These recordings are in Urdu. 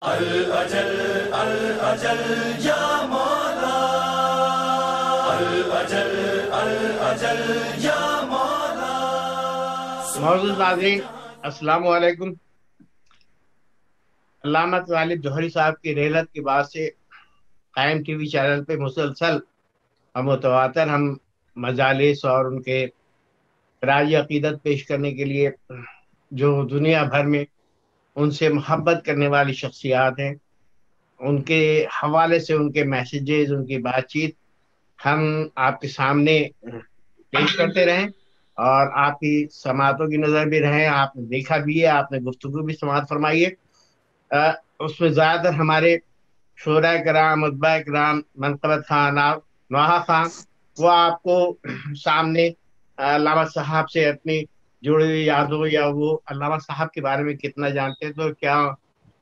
الأجل الأجل يا مولا الأجل الأجل يا مولا معزز ناظرین، السلام علیکم۔ علامہ طالب جوہری صاحب کی رحلت کے بعد سے قائم ٹی وی چینل پہ مسلسل اور متواتر ہم مجالس اور ان کے راج عقیدت پیش کرنے کے لیے جو دنیا بھر میں ان سے محبت کرنے والی شخصیات ہیں، ان کے حوالے سے ان کے میسیجز، ان کی بات چیت ہم آپ کے سامنے پیش کرتے رہیں اور آپ کی سماعتوں کی نظر بھی رہیں۔ آپ نے دیکھا بھی ہے، آپ نے گفتگو بھی سماعت فرمائی ہے۔ اس میں زیادہ تر ہمارے شعراء کرام، ادباء کرام، منقبت خان، نوحہ خان، وہ آپ کو سامنے علامہ صاحب سے اپنی جڑی ہوئی یادوں یا وہ علامہ صاحب کے بارے میں کتنا جانتے ہیں، تو کیا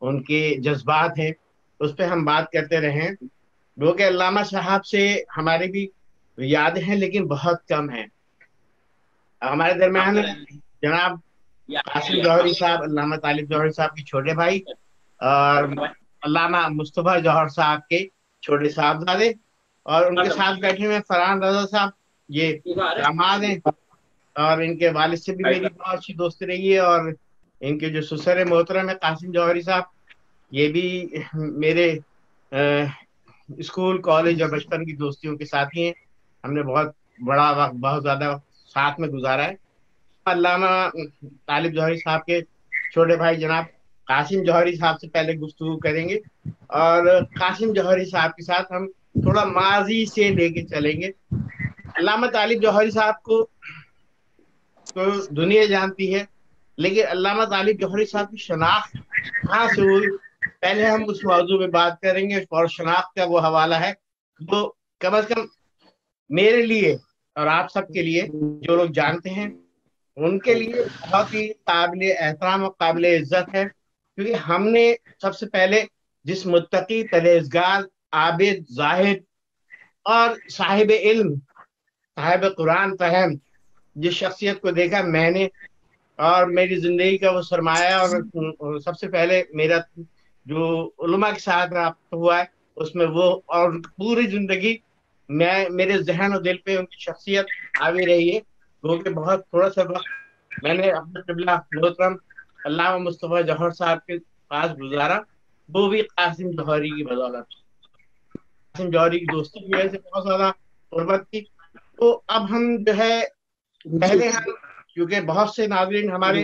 ان کے جذبات ہیں، اس پہ ہم بات کرتے رہیں۔ کیونکہ علامہ صاحب سے ہماری بھی یادیں ہیں لیکن بہت کم ہیں۔ ہمارے درمیان جناب قاسم جوہری صاحب، علامہ طالب جوہری صاحب کے چھوٹے بھائی، اور علامہ مصطفیٰ جوہر صاحب کے چھوٹے صاحبزادے، اور ان کے ساتھ بیٹھے ہوئے فرحان رضا صاحب، یہ داماد ہیں، اور ان کے والد سے بھی میری بہت اچھی دوستی رہی ہے، اور ان کے جو سسر محترم ہے قاسم جوہری صاحب، یہ بھی میرے اسکول، کالج اور بچپن کی دوستیوں کے ساتھی ہیں۔ ہم نے بہت بڑا وقت، بہت زیادہ وقت ساتھ میں گزارا ہے۔ علامہ طالب جوہری صاحب کے چھوٹے بھائی جناب قاسم جوہری صاحب سے پہلے گفتگو کریں گے، اور قاسم جوہری صاحب کے ساتھ ہم تھوڑا ماضی سے لے کے چلیں گے۔ علامہ طالب جوہری صاحب کو تو دنیا جانتی ہے، لیکن علامہ طالب جوہری صاحب کی شناخت کہاں سے ہوئی، پہلے ہم اس موضوع پہ بات کریں گے، اور شناخت کا وہ حوالہ ہے جو کم از کم میرے لیے اور آپ سب کے لیے، جو لوگ جانتے ہیں ان کے لیے بہت ہی قابل احترام اور قابل عزت ہے، کیونکہ ہم نے سب سے پہلے جس متقی، پرہیزگار، عابد، زاہد اور صاحب علم، صاحب قرآن فہم جس شخصیت کو دیکھا میں نے، اور میری زندگی کا وہ سرمایہ، اور سب سے پہلے میرا جو علماء کے ساتھ رابطہ ہوا ہے اس میں وہ، اور پوری زندگی میں میرے ذہن و دل پہ ان کی شخصیت آوی رہی ہے، کیونکہ بہت تھوڑا سا وقت میں نے اپنے قبلہ محترم علامہ مصطفیٰ جوہر صاحب کے پاس گزارا، وہ بھی قاسم جوہری کی بدولت، قاسم جوہری کی دوستی کی وجہ سے بہت زیادہ قربت کی۔ تو اب ہم جو ہے، پہلے ہم، کیونکہ بہت سے ناظرین ہمارے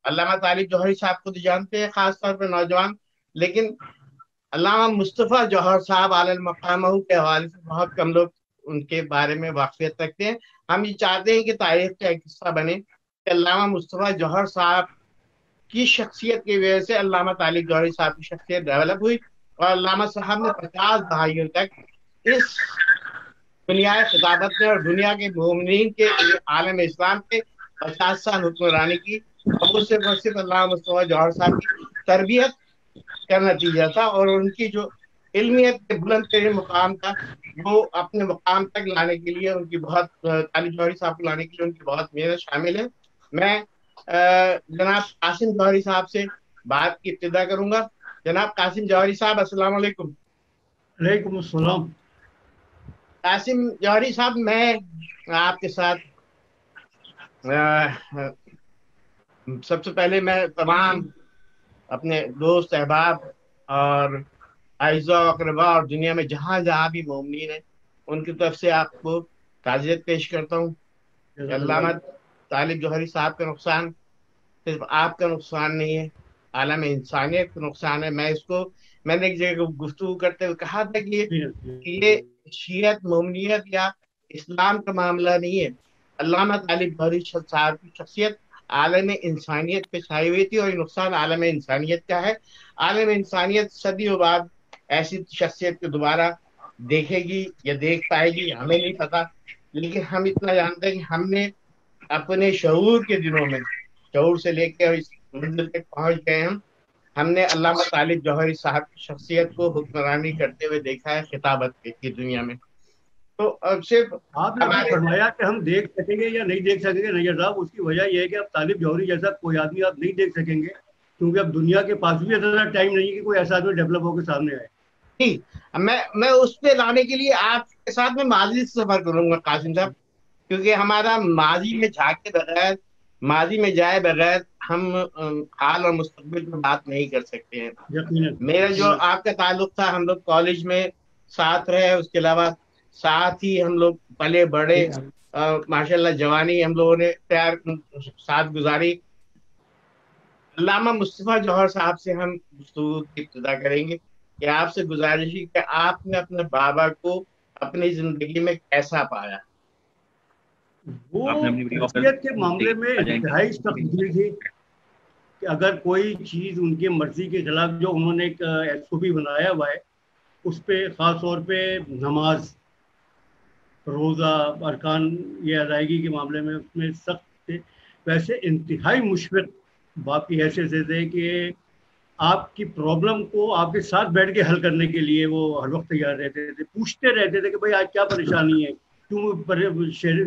علامہ طالب جوہری صاحب کو تو جانتے ہیں، خاص طور پہ نوجوان، لیکن علامہ مصطفیٰ جوہر صاحب علی المقامہ کے حوالے سے بہت کم لوگ ان کے بارے میں واقفیت رکھتے ہیں۔ ہم یہ چاہتے ہیں کہ تاریخ کا ایک حصہ بنے کہ علامہ مصطفیٰ جوہر صاحب کی شخصیت کی وجہ سے علامہ طالب جوہری صاحب کی شخصیت ڈیولپ ہوئی، اور علامہ صاحب نے 50 دہائیوں تک اس دنیا خطابت میں اور دنیا کے مومنین کے عالم اسلام کے 50 سال حکمرانی کی، اور وہ صرف علامہ مصطفیٰ جوہر صاحب کی تربیت کا نتیجہ تھا، اور ان کی جو علمیت کے بلند ترین مقام تھا، وہ اپنے مقام تک لانے کے لیے ان کی بہت، طالب جوہری صاحب کو لانے کے لیے ان کی بہت محنت شامل ہے۔ میں جناب قاسم جوہری صاحب سے بات کی ابتدا کروں گا۔ جناب قاسم جوہری صاحب، السلام علیکم۔ وعلیکم السلام۔ قاسم جوہری صاحب، میں آپ کے ساتھ سب سے پہلے میں تمام اپنے دوست، احباب اور اعزاء و اقربا اور دنیا میں جہاں جہاں بھی مومنین ہیں، ان کی طرف سے آپ کو تعزیت پیش کرتا ہوں کہ علامہ طالب جوہری صاحب کا نقصان صرف آپ کا نقصان نہیں ہے، عالم انسانیت کا نقصان ہے۔ میں نے ایک جگہ گفتگو کرتے ہوئے کہا تھا کہ یہ شیعت، مومنیت یا اسلام کا معاملہ نہیں ہے، علامہ طالب جوہری صاحب کی شخصیت عالم انسانیت پہ چھائی ہوئی تھی، اور یہ نقصان عالم انسانیت کا ہے۔ عالم انسانیت صدیوں بعد ایسی شخصیت کو دوبارہ دیکھے گی یا دیکھ پائے گی ہمیں نہیں پتا، لیکن ہم اتنا جانتے ہیں کہ ہم نے اپنے شعور کے دنوں میں، شعور سے لے کے اس منزل تک پہنچ گئے، ہم نے علامہ طالب جوہری صاحب کی شخصیت کو حکمرانی کرتے ہوئے دیکھا ہے خطابت کی دنیا میں۔ تو اب صرف آپ نے ابھی ہمارے، فرمایا کہ ہم دیکھ سکیں گے یا نہیں دیکھ سکیں گے، نہیں صاحب، اس کی وجہ یہ ہے کہ اب طالب جوہری جیسا کوئی آدمی آپ نہیں دیکھ سکیں گے کیونکہ اب دنیا کے پاس بھی اتنا ٹائم نہیں ہے کہ کوئی ایسا آدمی ڈیولپ ہو کے سامنے آئے. ٹھیک، میں اس پہ لانے کے لیے آپ کے ساتھ میں ماضی سے سفر کروں گا قاسم صاحب، کیونکہ ہمارا ماضی میں جھانکے بغیر، ماضی میں جائے بغیر ہم حال اور مستقبل پر بات نہیں کر سکتے ہیں. یقیناً. میرا جو آپ کا تعلق تھا، ہم لوگ کالج میں ساتھ رہے، اس کے علاوہ ساتھ ہی ہم لوگ پلے بڑے، ماشاء اللہ جوانی ہم لوگوں نے ساتھ گزاری. علامہ مصطفیٰ جوہر صاحب سے ہم گفتگو کی ابتدا کریں گے کہ آپ سے گزارش ہے کہ آپ نے اپنے بابا کو اپنی زندگی میں کیسا پایا. وہ تربیت کے معاملے میں انتہائی سخت دل تھے کہ اگر کوئی چیز ان کی مرضی کے خلاف، جو انہوں نے ایک SOP بنایا ہوا ہے، اس پہ خاص طور پہ نماز، روزہ، ارکان یہ ادائیگی کے معاملے میں اس میں سخت تھے. ویسے انتہائی مشفق باپ کی حیثیت سے تھے کہ آپ کی پرابلم کو آپ کے ساتھ بیٹھ کے حل کرنے کے لیے وہ ہر وقت تیار رہتے تھے. پوچھتے رہتے تھے کہ بھائی آج کیا پریشانی ہے، کیوں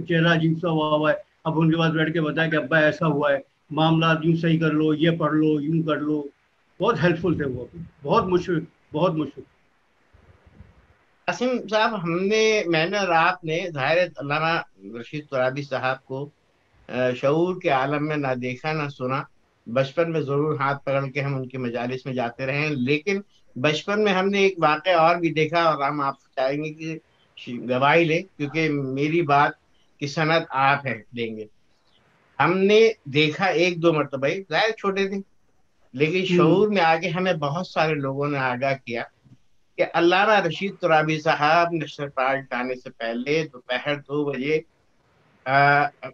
چہرہ عجیب سا ہوا ہے. اب ان کے پاس بیٹھ کے بتایا کہ ابا ایسا ہوا ہے، معاملات یوں صحیح کر لو، یہ پڑھ لو، یوں کر لو. بہت ہیلپ فل تھے وہ، بہت مشفق، بہت مشفق. قاسم صاحب، میں نے اور آپ نے ظاہر علامہ رشید ترابی صاحب کو شعور کے عالم میں نہ دیکھا نہ سنا. بچپن میں ضرور ہاتھ پکڑ کے ہم ان کی مجالس میں جاتے رہے ہیں، لیکن بچپن میں ہم نے ایک واقعہ اور بھی دیکھا، اور ہم آپ سے چاہیں گے کہ گواہی لیں، کیونکہ میری بات کی سند آپ دیں گے. ہم نے دیکھا ایک دو مرتبہ، ظاہر چھوٹے تھے، لیکن شعور میں آگے ہمیں بہت سارے لوگوں نے آگاہ کیا کہ علامہ رشید ترابی صاحب نشر پاک جانے سے پہلے دوپہر 2 بجے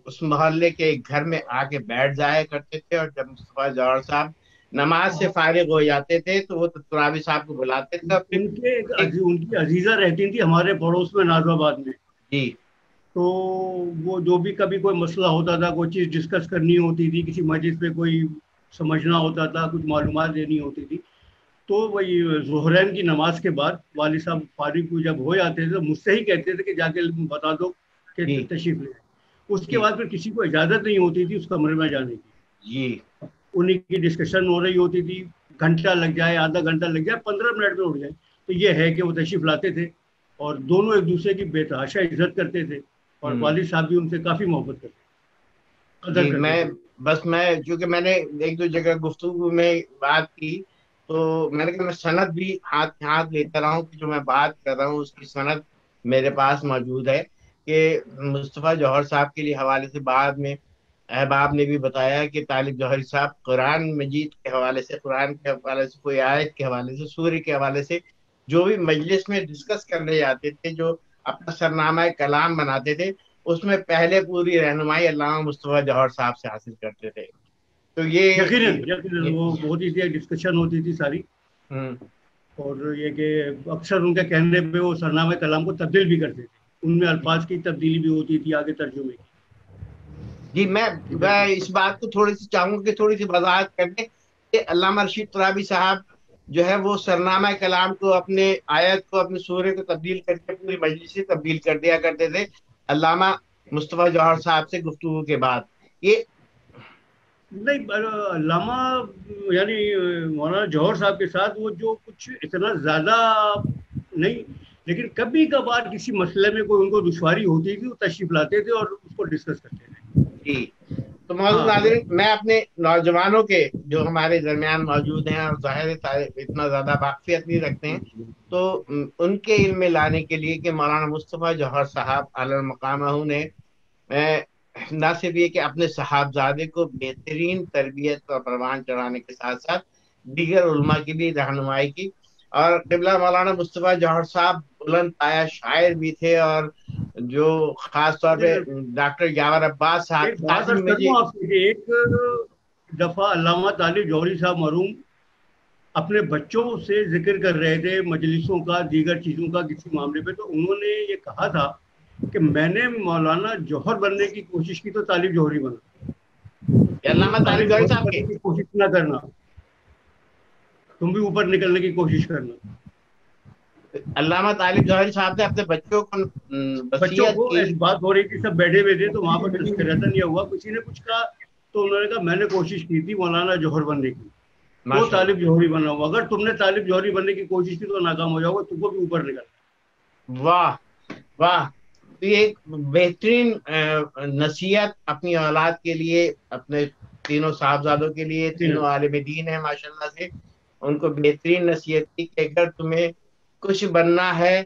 اس محلے کے ایک گھر میں آ کے بیٹھ جایا کرتے تھے، اور جب مصطفیٰ جوہر صاحب نماز سے فارغ ہو جاتے تھے تو وہ ترابی صاحب کو بلاتے تھے. ان کی عزیزہ رہتی تھی ہمارے پڑوس میں نازو آباد میں. جی. تو وہ جو بھی کبھی کوئی مسئلہ ہوتا تھا، کوئی چیز ڈسکس کرنی ہوتی تھی، کسی مجلس پہ کوئی سمجھنا ہوتا تھا، کچھ معلومات دینی ہوتی تھی، تو وہی ظہرین کی نماز کے بعد والد صاحب فارغ جب ہو جاتے تھے تو مجھ سے ہی کہتے تھے کہ جا کے بتا دو کہ تشریف لے. اس کے بعد پھر کسی کو اجازت نہیں ہوتی تھی اس کمرے میں جانے کی. جی. انہیں کی ڈسکشن ہو رہی ہوتی تھی، گھنٹہ لگ جائے، آدھا گھنٹہ لگ جائے، 15 منٹ میں اٹھ جائے. تو یہ ہے کہ وہ تشریف لاتے تھے اور دونوں ایک دوسرے کی بے تحاشا عزت کرتے تھے، اور والد صاحب بھی ان سے کافی محبت کرتے تھے. میں چونکہ میں نے ایک دو جگہ گفتگو میں بات کی، تو میں نے کہا میں سند بھی ہاتھ لیتا رہا ہوں کہ جو میں بات کر رہا ہوں اس کی سند میرے پاس موجود ہے. کہ مصطفیٰ جوہر صاحب کے لیے حوالے سے بعد میں احباب نے بھی بتایا کہ طالب جوہری صاحب قرآن مجید کے حوالے سے، قرآن کے حوالے سے، کوئی آیت کے حوالے سے، سورہ کے حوالے سے جو بھی مجلس میں ڈسکس کرنے جاتے تھے، جو اپنا سرنامہ کلام بناتے تھے، اس میں پہلے پوری رہنمائی علامہ مصطفیٰ جوہر صاحب سے حاصل کرتے تھے. تو یہ یقیناً وہ بہت ہی ڈسکشن ہوتی تھی ساری. اور یہ کہ اکثر ان کے کہنے پہ وہ سرنامہ کلام کو تبدیل بھی کرتے تھے، ان میں الفاظ کی تبدیلی بھی ہوتی تھی آگے ترجمے کی. جی. میں اس بات کو تھوڑی سی چاہوں گا کہ تھوڑی سی وضاحت کر دیں کہ علامہ رشید ترابی صاحب جو ہے وہ سرنامہ کلام کو، اپنے آیت کو، اپنے سورے کو تبدیل کر کے پوری مجلس سے تبدیل کر دیا کرتے تھے علامہ مصطفیٰ جوہر صاحب سے گفتگو کے بعد. یہ نہیں، علامہ یعنی مولانا جوہر صاحب کے ساتھ وہ جو کچھ اتنا زیادہ نہیں، لیکن کبھی کبھار کسی مسئلے میں کوئی ان کو دشواری ہوتی تھی، وہ تشریف لاتے تھے اور اس کو ڈسکس کرتے تھے. جی. تو معزز ناظرین، میں اپنے نوجوانوں کے جو ہمارے درمیان موجود ہیں اور ظاہر اتنا زیادہ واقفیت نہیں رکھتے ہیں، تو ان کے علم میں لانے کے لیے کہ مولانا مصطفیٰ جوہر صاحب اعلی مقامہ نے نہ صرف یہ کہ اپنے صاحبزادے کو بہترین تربیت اور پروان چڑھانے کے ساتھ ساتھ دیگر علماء کی بھی رہنمائی کی، اور قبلہ مولانا مصطفیٰ جوہر صاحب بلند پایا شاعر بھی تھے، اور جو خاص طور پہ ڈاکٹر یاور عباس صاحب ایک دفعہ علامہ طالب جوہری صاحب مرحوم اپنے بچوں سے ذکر کر رہے تھے مجلسوں کا، دیگر چیزوں کا، کسی معاملے پہ، تو انہوں نے یہ کہا تھا کہ میں نے مولانا جوہر بننے کی کوشش کی تو طالب جوہری بنا. علامہ طالب جوہری صاحب کی کوشش نہ کرنا، تم بھی اوپر نکلنے کی کوشش کرنا. علامہ طالب جوہری صاحب نے اپنے بچوں کو بات ہو رہی تھی، سب بیٹھے ہوئے تھے، تو وہاں پر تذکرہ نہیں ہوا، کسی نے کچھ کہا تو انہوں نے کہا میں نے کوشش کی تھی مولانا جوہر بننے کی. تو طالب جوہری بنا ہوا. اگر تم نے طالب جوہری بننے کی کوشش کی تو ناکام ہو جاؤ گے, تم کو بھی اوپر نکل. واہ واہ, یہ ایک بہترین نصیحت اپنی اولاد کے لیے, اپنے تینوں صاحبزادوں کے لیے, تینوں عالم دین ہیں ماشاءاللہ سے, ان کو بہترین نصیحت کی کہ اگر تمہیں کچھ بننا ہے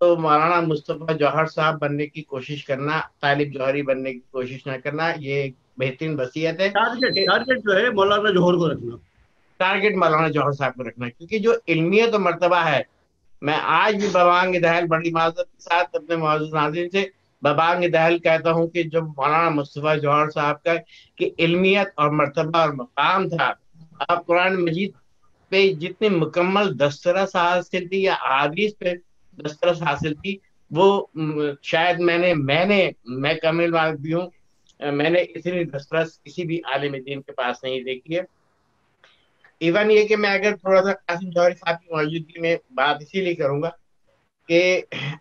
تو مولانا مصطفیٰ جوہر صاحب بننے کی کوشش کرنا, طالب جوہری بننے کی کوشش نہ کرنا. یہ ایک بہترین وصیت ہے. ٹارگیٹ جو ہے مولانا جوہر کو رکھنا, ٹارگیٹ مولانا جوہر صاحب کو رکھنا, کیونکہ جو علمیت و مرتبہ ہے, میں آج بھی ببانگ دہل بڑی معذرت کے ساتھ اپنے معزز ناظرین سے ببانگ دہل کہتا ہوں کہ جو مولانا مصطفیٰ جوہر صاحب کا کہ علمیت اور مرتبہ اور مقام تھا, آپ قرآن مجید پہ جتنی مکمل دسترس حاصل تھی یا احادیث پہ دسترس حاصل تھی, وہ شاید میں کامل مالک بھی ہوں, میں نے اتنی دسترس کسی بھی عالم دین کے پاس نہیں دیکھی ہے. ایون یہ کہ میں اگر تھوڑا سا قاسم جوہری صاحب کی موجودگی میں بات اسی لیے کروں گا کہ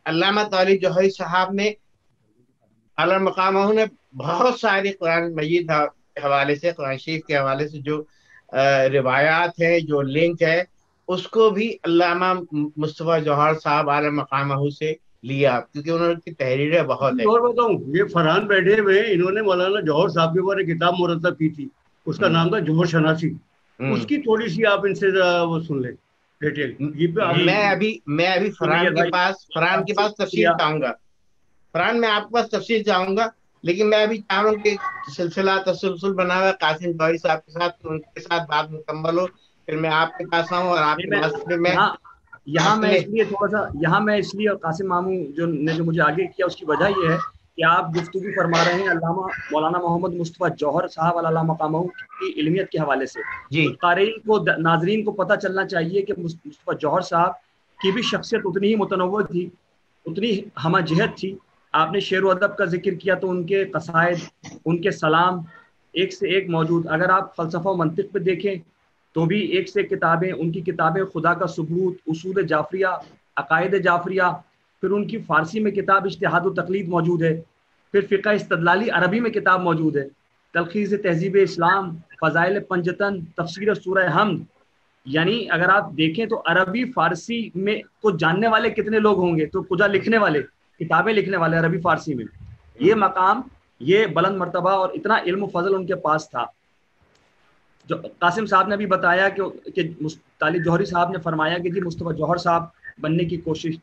علامہ طالب جوہری صاحب نے اعلیٰ مقامہ نے بہت ساری قرآن مجید کے حوالے سے, قرآن شریف کے حوالے سے جو روایات ہیں, جو لنک ہے, اس کو بھی علامہ مصطفیٰ جوہر صاحب اعلیٰ مقامہ سے لیا, کیونکہ انہوں کی تحریریں بہت ہیں. اور بتاؤں, یہ فرحان بیٹھے ہوئے, انہوں نے مولانا جوہر صاحب کے اوپر ایک کتاب مرتب کی تھی, اس کا نام تھا جوہر شناسی. اس کی تھوڑی سی آپ ان سے وہ سن لیں ڈیٹیل. میں ابھی فرحان کے پاس تفصیل چاہوں گا, فرحان میں آپ کے پاس تفصیل چاہوں گا, لیکن میں ابھی چاہ رہا ہوں کہ سلسلہ تسلسل بنا ہوا قاسم جوہری صاحب کے ساتھ, ان کے ساتھ بات مکمل ہو, پھر میں آپ کے پاس آؤں اور آپ کے پاس یہاں میں اس لیے قاسم ماموں جو مجھے آگے کیا, اس کی وجہ یہ ہے کہ آپ گفتگو فرما رہے ہیں علامہ مولانا محمد مصطفیٰ جوہر صاحب علیہ مقامہ کی علمیت کے حوالے سے. قارئین کو, ناظرین کو پتہ چلنا چاہیے کہ مصطفیٰ جوہر صاحب کی بھی شخصیت اتنی ہی متنوع تھی, اتنی ہمہ جہت تھی. آپ نے شعر و ادب کا ذکر کیا تو ان کے قصائد, ان کے سلام ایک سے ایک موجود. اگر آپ فلسفہ و منطق پہ دیکھیں تو بھی ایک سے کتابیں, ان کی کتابیں خدا کا ثبوت, اصول جعفریہ, عقائد جعفریہ, پھر ان کی فارسی میں کتاب اجتہاد و تقلید موجود ہے, پھر فقہ استدلالی عربی میں کتاب موجود ہے, تلخیص تہذیب اسلام, فضائل پنجتن, تفسیر سورہ حمد. یعنی اگر آپ دیکھیں تو عربی فارسی میں کو جاننے والے کتنے لوگ ہوں گے, تو کجا لکھنے والے, کتابیں لکھنے والے عربی فارسی میں. یہ مقام, یہ بلند مرتبہ اور اتنا علم و فضل ان کے پاس تھا. جو قاسم صاحب نے بھی بتایا کہ طالب جوہری صاحب نے فرمایا کہ جی مصطفیٰ جوہر صاحب بننے کی کوشش.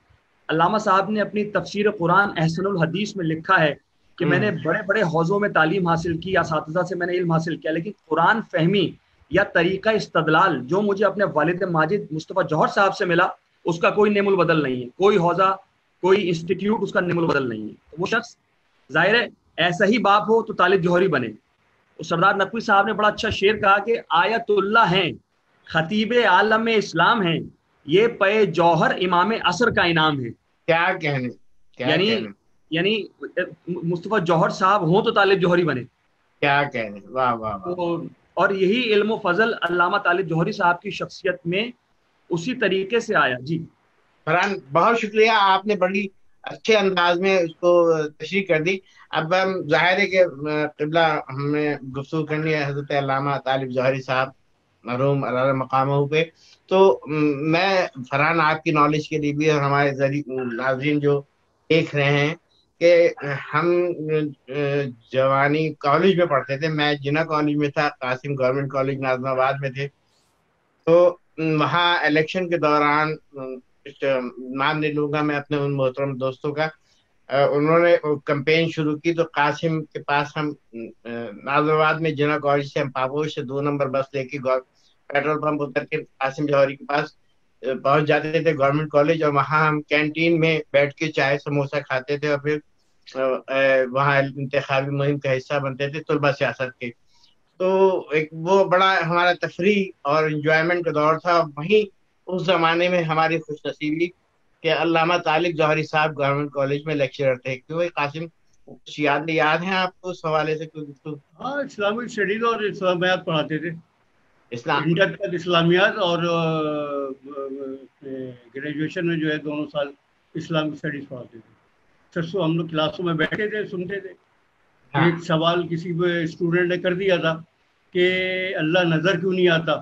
علامہ صاحب نے اپنی تفسیر قرآن احسن الحدیث میں لکھا ہے کہ میں نے بڑے بڑے حوضوں میں تعلیم حاصل کی, اساتذہ سے میں نے علم حاصل کیا, لیکن قرآن فہمی یا طریقہ استدلال جو مجھے اپنے والد ماجد مصطفیٰ جوہر صاحب سے ملا, اس کا کوئی نعم البدل نہیں ہے, کوئی حوضہ, کوئی انسٹیٹیوٹ اس کا نعم البدل نہیں ہے. وہ شخص ظاہر ہے ایسا ہی باپ ہو تو طالب جوہری بنے. سردار نقوی صاحب نے بڑا اچھا شعر کہا کہ آیت اللہ ہیں, خطیب عالم اسلام ہیں, یہ پے جوہر امام عصر کا انعام ہے. کیا کہنے, یعنی مصطفیٰ جوہر صاحب ہوں تو طالب جوہری بنے. کیا کہنے, واہ واہ. اور یہی علم و فضل علامہ طالب جوہری صاحب کی شخصیت میں اسی طریقے سے آیا. جی فرحان, بہت شکریہ, آپ نے بڑی اچھے انداز میں اس کو تشریح کر دی. اب ہم ظاہر ہے کہ قبلہ ہم نے گفتگو کرنی ہے حضرت علامہ طالب جوہری صاحب مرحوم علیہ مقامہ پہ, تو میں فرحان آپ کی نالج کے لیے بھی اور ہمارے ناظرین جو دیکھ رہے ہیں کہ ہم جوانی کالج میں پڑھتے تھے. میں جنا کالج میں تھا, قاسم گورنمنٹ کالج ناظم آباد میں تھے. تو وہاں الیکشن کے دوران نام نہیں لوں گا میں اپنے ان محترم دوستوں کا, انہوں نے کمپین شروع کی. تو قاسم کے پاس ہم ناظم آباد میں جنا کالج سے ہم پاپوش سے 2 نمبر بس لے کے پیٹرول پمپ اتر کے قاسم جوہری کے پاس پہنچ جاتے تھے گورنمنٹ کالج, اور وہاں ہم کینٹین میں بیٹھ کے چائے سموسہ کھاتے تھے, اور پھر وہاں انتخابی مہم کا حصہ بنتے تھے طلبہ سیاست کے. تو ایک وہ بڑا ہمارا تفریح اور انجوائمنٹ کا دور تھا. وہیں اس زمانے میں ہماری خوش نصیبی کہ علامہ طالب جوہری صاحب گورنمنٹ کالج میں لیکچرر تھے. کیوں قاسم, کچھ یاد ہیں آپ کو اس حوالے سے؟ ہاں, اسلامک اسٹڈیز اور اسلامیات پڑھاتے تھے. انٹر تک اسلامیات اور گریجویشن میں جو ہے 2 سال اسلامک اسٹڈیز پڑھاتے تھے. سرسو ہم لوگ کلاسوں میں بیٹھے تھے, سنتے تھے. ایک سوال کسی اسٹوڈنٹ نے کر دیا تھا کہ اللہ نظر کیوں نہیں آتا,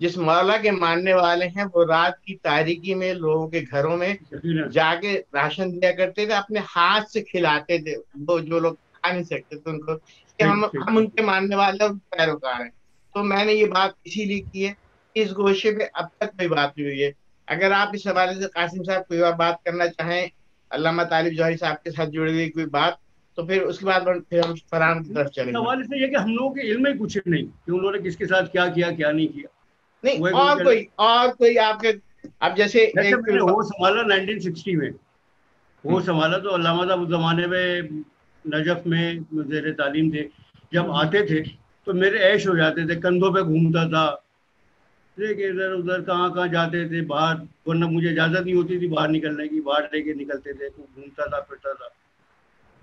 جس مولا کے ماننے والے ہیں وہ رات کی تاریکی میں لوگوں کے گھروں میں جا کے راشن دیا کرتے تھے، اپنے ہاتھ سے کھلاتے تھے وہ جو لوگ کھا نہیں سکتے تھے ان کو، کہ ہم ان کے ماننے والے پیروکار ہیں۔ تو میں نے یہ بات اسی لیے کی ہے کہ اس گوشے پہ اب تک کوئی بات نہیں ہوئی ہے۔ اگر آپ اس حوالے سے قاسم صاحب کوئی اور بات کرنا چاہیں علامہ طالب جوہری صاحب کے ساتھ جڑی ہوئی کوئی بات، تو پھر اس کے بعد پھر ہم فرحان کی طرف چلیں گے۔ سوال سے یہ کہ ہم لوگوں کے علم میں کچھ نہیں کہ انہوں نے کس کے ساتھ کیا کیا کیا نہیں کیا۔ نہیں اور کوئی آپ کے اب جیسے میں نے وہ سنبھالا 1960 میں، وہ سنبھالا تو علامہ صاحب اس زمانے میں نجف میں زیر تعلیم تھے، جب آتے تھے تو میرے عیش ہو جاتے تھے، کندھوں پہ گھومتا تھا، دیکھے ادھر ادھر کہاں کہاں جاتے تھے باہر، ورنہ مجھے اجازت نہیں ہوتی تھی باہر نکلنے کی، باہر لے کے نکلتے تھے، گھومتا تھا پھرتا تھا۔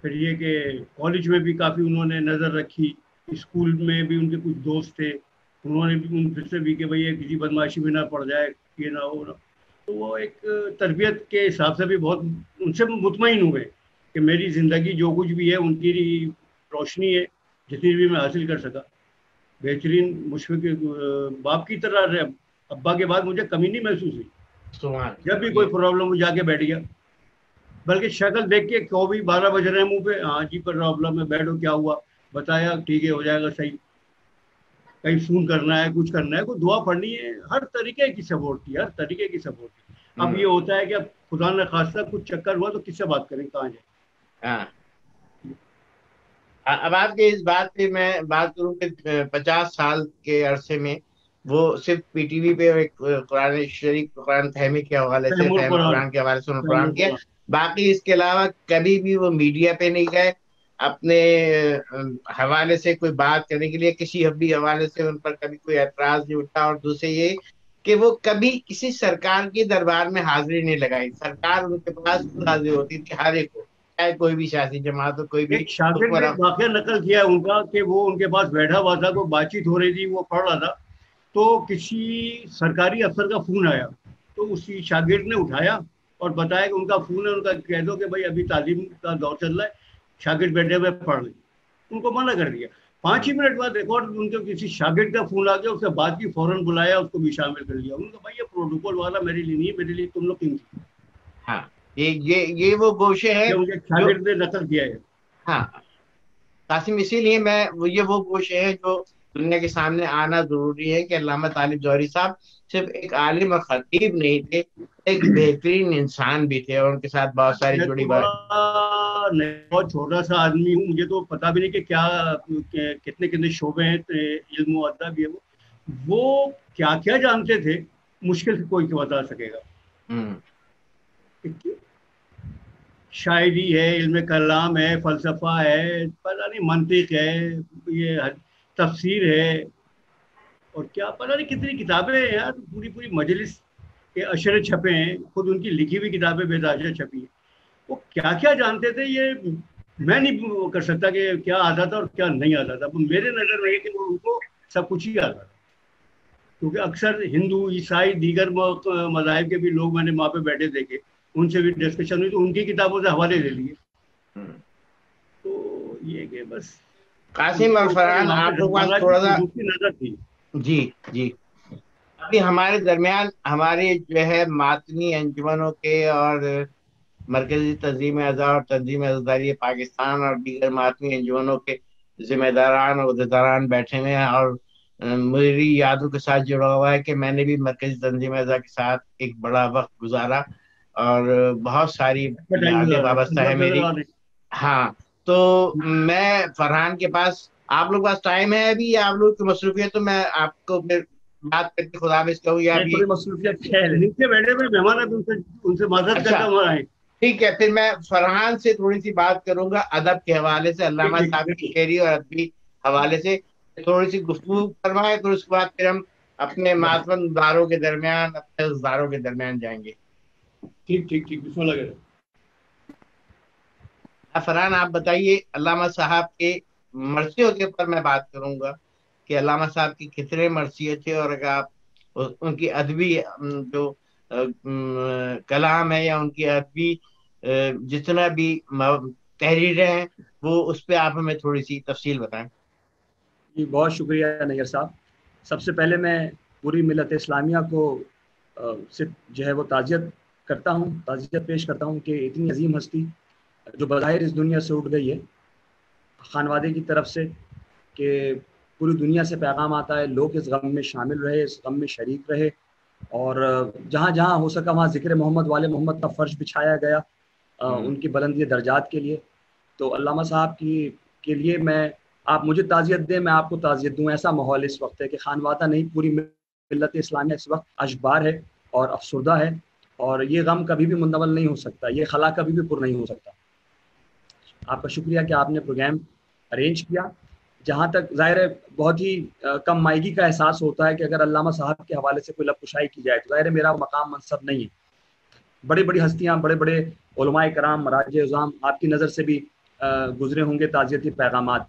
پھر یہ کہ کالج میں بھی کافی انہوں نے نظر رکھی، اسکول میں بھی ان کے کچھ دوست تھے، انہوں نے بھی ان سے بھی کہ بھائی کسی بدماشی میں نہ پڑ جائے، یہ نہ ہو نہ، تو وہ ایک تربیت کے حساب سے بھی بہت ان سے مطمئن ہوئے کہ میری زندگی جو کچھ بھی ہے ان کی روشنی ہے، جتنی بھی میں حاصل کر سکا، بہترین مشفق باپ کی طرح رہے، ابا کے بعد مجھے کمی نہیں محسوس ہوئی، جب بھی کوئی پرابلم ہو جا کے بیٹھ گیا، بلکہ شکل دیکھ کے کو بھی 12 بج رہے ہیں منہ پہ، ہاں جی پرابلم ہے، بیٹھو کیا ہوا بتایا، ٹھیک ہے ہو جائے گا صحیح، کہیں فون کرنا ہے کچھ کرنا ہے کوئی دعا پڑھنی ہے، ہر طریقے کی سپورٹ کی، ہر طریقے کی سپورٹ کی۔ اب یہ ہوتا ہے کہ اب خدا نہ خواستہ کچھ چکر ہوا تو کس سے بات کریں، کہاں جائیں۔ اب آپ کے اس بات پہ میں بات کروں کہ 50 سال کے عرصے میں وہ صرف پی ٹی وی پہ ایک قرآن شریف قرآن فہمی کے حوالے سے فہم قرآن کے حوالے سے قرآن کیا، باقی اس کے علاوہ کبھی بھی وہ میڈیا پہ نہیں گئے اپنے حوالے سے کوئی بات کرنے کے لیے، کسی بھی حوالے سے ان پر کبھی کوئی اعتراض نہیں اٹھا، اور دوسرے یہ کہ وہ کبھی کسی سرکار کے دربار میں حاضری نہیں لگائی، سرکار ان کے پاس خود حاضر ہوتی تھی ہر ایک کو، چاہے کوئی بھی سیاسی جماعت ہو، کوئی بھی۔ ایک شاگرد نے واقعہ نقل کیا ان کا کہ وہ ان کے پاس بیٹھا ہوا تھا، کوئی بات چیت ہو رہی تھی، وہ پڑھ رہا تھا، تو کسی سرکاری افسر کا فون آیا، تو اسی شاگرد نے اٹھایا اور بتایا کہ ان کا فون ہے، ان کا کہہ دو کہ بھائی ابھی تعلیم کا دور چل رہا ہے، شاگرد بیٹھے ہوئے پڑھ لیں، ان کو منع کر دیا۔ 5 ہی منٹ بعد ریکارڈ ان کے کسی شاگرد کا فون آ گیا، اس سے بات کی، فوراً بلایا، اس کو بھی شامل کر لیا، ان کا بھائی یہ پروٹوکول والا میرے لیے نہیں ہے، میرے لیے تم لوگ کن تھی۔ ہاں یہ وہ گوشے ہیں ان کے شاگرد نے نقل کیا ہے۔ ہاں قاسم، اسی لیے میں یہ وہ گوشے ہیں جو دنیا کے سامنے آنا ضروری ہے کہ علامہ طالب جوہری صاحب صرف ایک عالم اور خطیب نہیں تھے، ایک بہترین انسان بھی تھے، اور ان کے ساتھ بہت ساری جڑی بات۔ بہت چھوٹا سا آدمی ہوں، مجھے تو پتا بھی نہیں کہ کیا کتنے شعبے ہیں علم و ادب، یہ وہ کیا کیا جانتے تھے، مشکل سے کوئی بتا سکے گا۔ شاعری ہے، علم کلام ہے، فلسفہ ہے، پتہ نہیں منطق ہے، یہ تفسیر ہے، اور کیا پتہ نہیں کتنی کتابیں ہیں یار، پوری مجلس کے اشرے چھپے ہیں، خود ان کی لکھی ہوئی کتابیں بے تحاشا چھپی ہیں۔ وہ کیا کیا جانتے تھے یہ میں نہیں کر سکتا کہ کیا آتا تھا اور کیا نہیں آتا تھا، میرے نظر میں یہ کہ ان کو سب کچھ ہی آتا تھا، کیونکہ اکثر ہندو عیسائی دیگر مذاہب کے بھی لوگ میں نے وہاں پہ بیٹھے دیکھے، ان سے بھی ڈسکشن ہوئی تو ان کی کتابوں سے حوالے لے لیے۔ تو یہ کہ بس قاسم اور فرحان آپ لوگ پاس تھوڑا سا نظر تھی۔ جی ابھی ہمارے درمیان ہماری جو ہے ماتمی انجمنوں کے اور مرکزی تنظیم اعضاء اور تنظیم عزاداری پاکستان اور دیگر ماتمی انجمنوں کے ذمہ داران اور عہدیداران بیٹھے ہوئے ہیں، اور میری یادوں کے ساتھ جڑا ہوا ہے کہ میں نے بھی مرکزی تنظیم اعضاء کے ساتھ ایک بڑا وقت گزارا، اور بہت ساری یادیں وابستہ ہے میری۔ ہاں تو میں فرحان کے پاس، آپ لوگ پاس ٹائم ہے ابھی یا آپ لوگ کی مصروفیت، تو میں آپ کو پھر بات کر کے خدا حافظ کہوں یا ابھی مصروفیت ہے، نیچے بیٹھے ہوئے مہمان ہیں، ان سے معذرت کرتا ہوں آئے۔ ٹھیک ہے، پھر میں فرحان سے تھوڑی سی بات کروں گا ادب کے حوالے سے، علامہ صاحب کی شعری اور ادبی حوالے سے تھوڑی سی گفتگو فرمائے، پھر اس کے بعد پھر ہم اپنے معتمد داروں کے درمیان، اپنے داروں کے درمیان جائیں گے۔ ٹھیک بسم اللہ کریں۔ فرحان آپ بتائیے، علامہ صاحب کے مرثیوں کے اوپر میں بات کروں گا کہ علامہ صاحب کی کتنے مرثیے تھے، اور اگر آپ ان کی ادبی جو کلام ہے یا ان کی ادبی جتنا بھی تحریریں ہیں وہ اس پہ آپ ہمیں تھوڑی سی تفصیل بتائیں۔ جی بہت شکریہ نیئر صاحب۔ سب سے پہلے میں پوری ملت اسلامیہ کو سے جو ہے وہ تعزیت کرتا ہوں، تعزیت پیش کرتا ہوں کہ اتنی عظیم ہستی جو بظاہر اس دنیا سے اٹھ گئی ہے، خانوادے کی طرف سے کہ پوری دنیا سے پیغام آتا ہے لوگ اس غم میں شامل رہے، اس غم میں شریک رہے، اور جہاں جہاں ہو سکا وہاں ذکر محمد والے محمد کا فرش بچھایا گیا ان کی بلندی درجات کے لیے۔ تو علامہ صاحب کے لیے آپ مجھے تعزیت دیں، میں آپ کو تعزیت دوں، ایسا ماحول اس وقت ہے کہ خانوادہ نہیں پوری ملت اسلامیہ اس وقت اشبار ہے اور افسردہ ہے، اور یہ غم کبھی بھی منتقل نہیں ہو سکتا، یہ خلا کبھی بھی پر نہیں ہو سکتا۔ آپ کا شکریہ کہ آپ نے پروگرام ارینج کیا۔ جہاں تک ظاہر ہے بہت ہی کم مائیگی کا احساس ہوتا ہے کہ اگر علامہ صاحب کے حوالے سے کوئی لب کشائی کی جائے تو ظاہر ہے میرا مقام منصب نہیں ہے۔ بڑی بڑی ہستیاں، بڑے بڑے علماء کرام، مراجع اعظام آپ کی نظر سے بھی گزرے ہوں گے تعزیتی پیغامات۔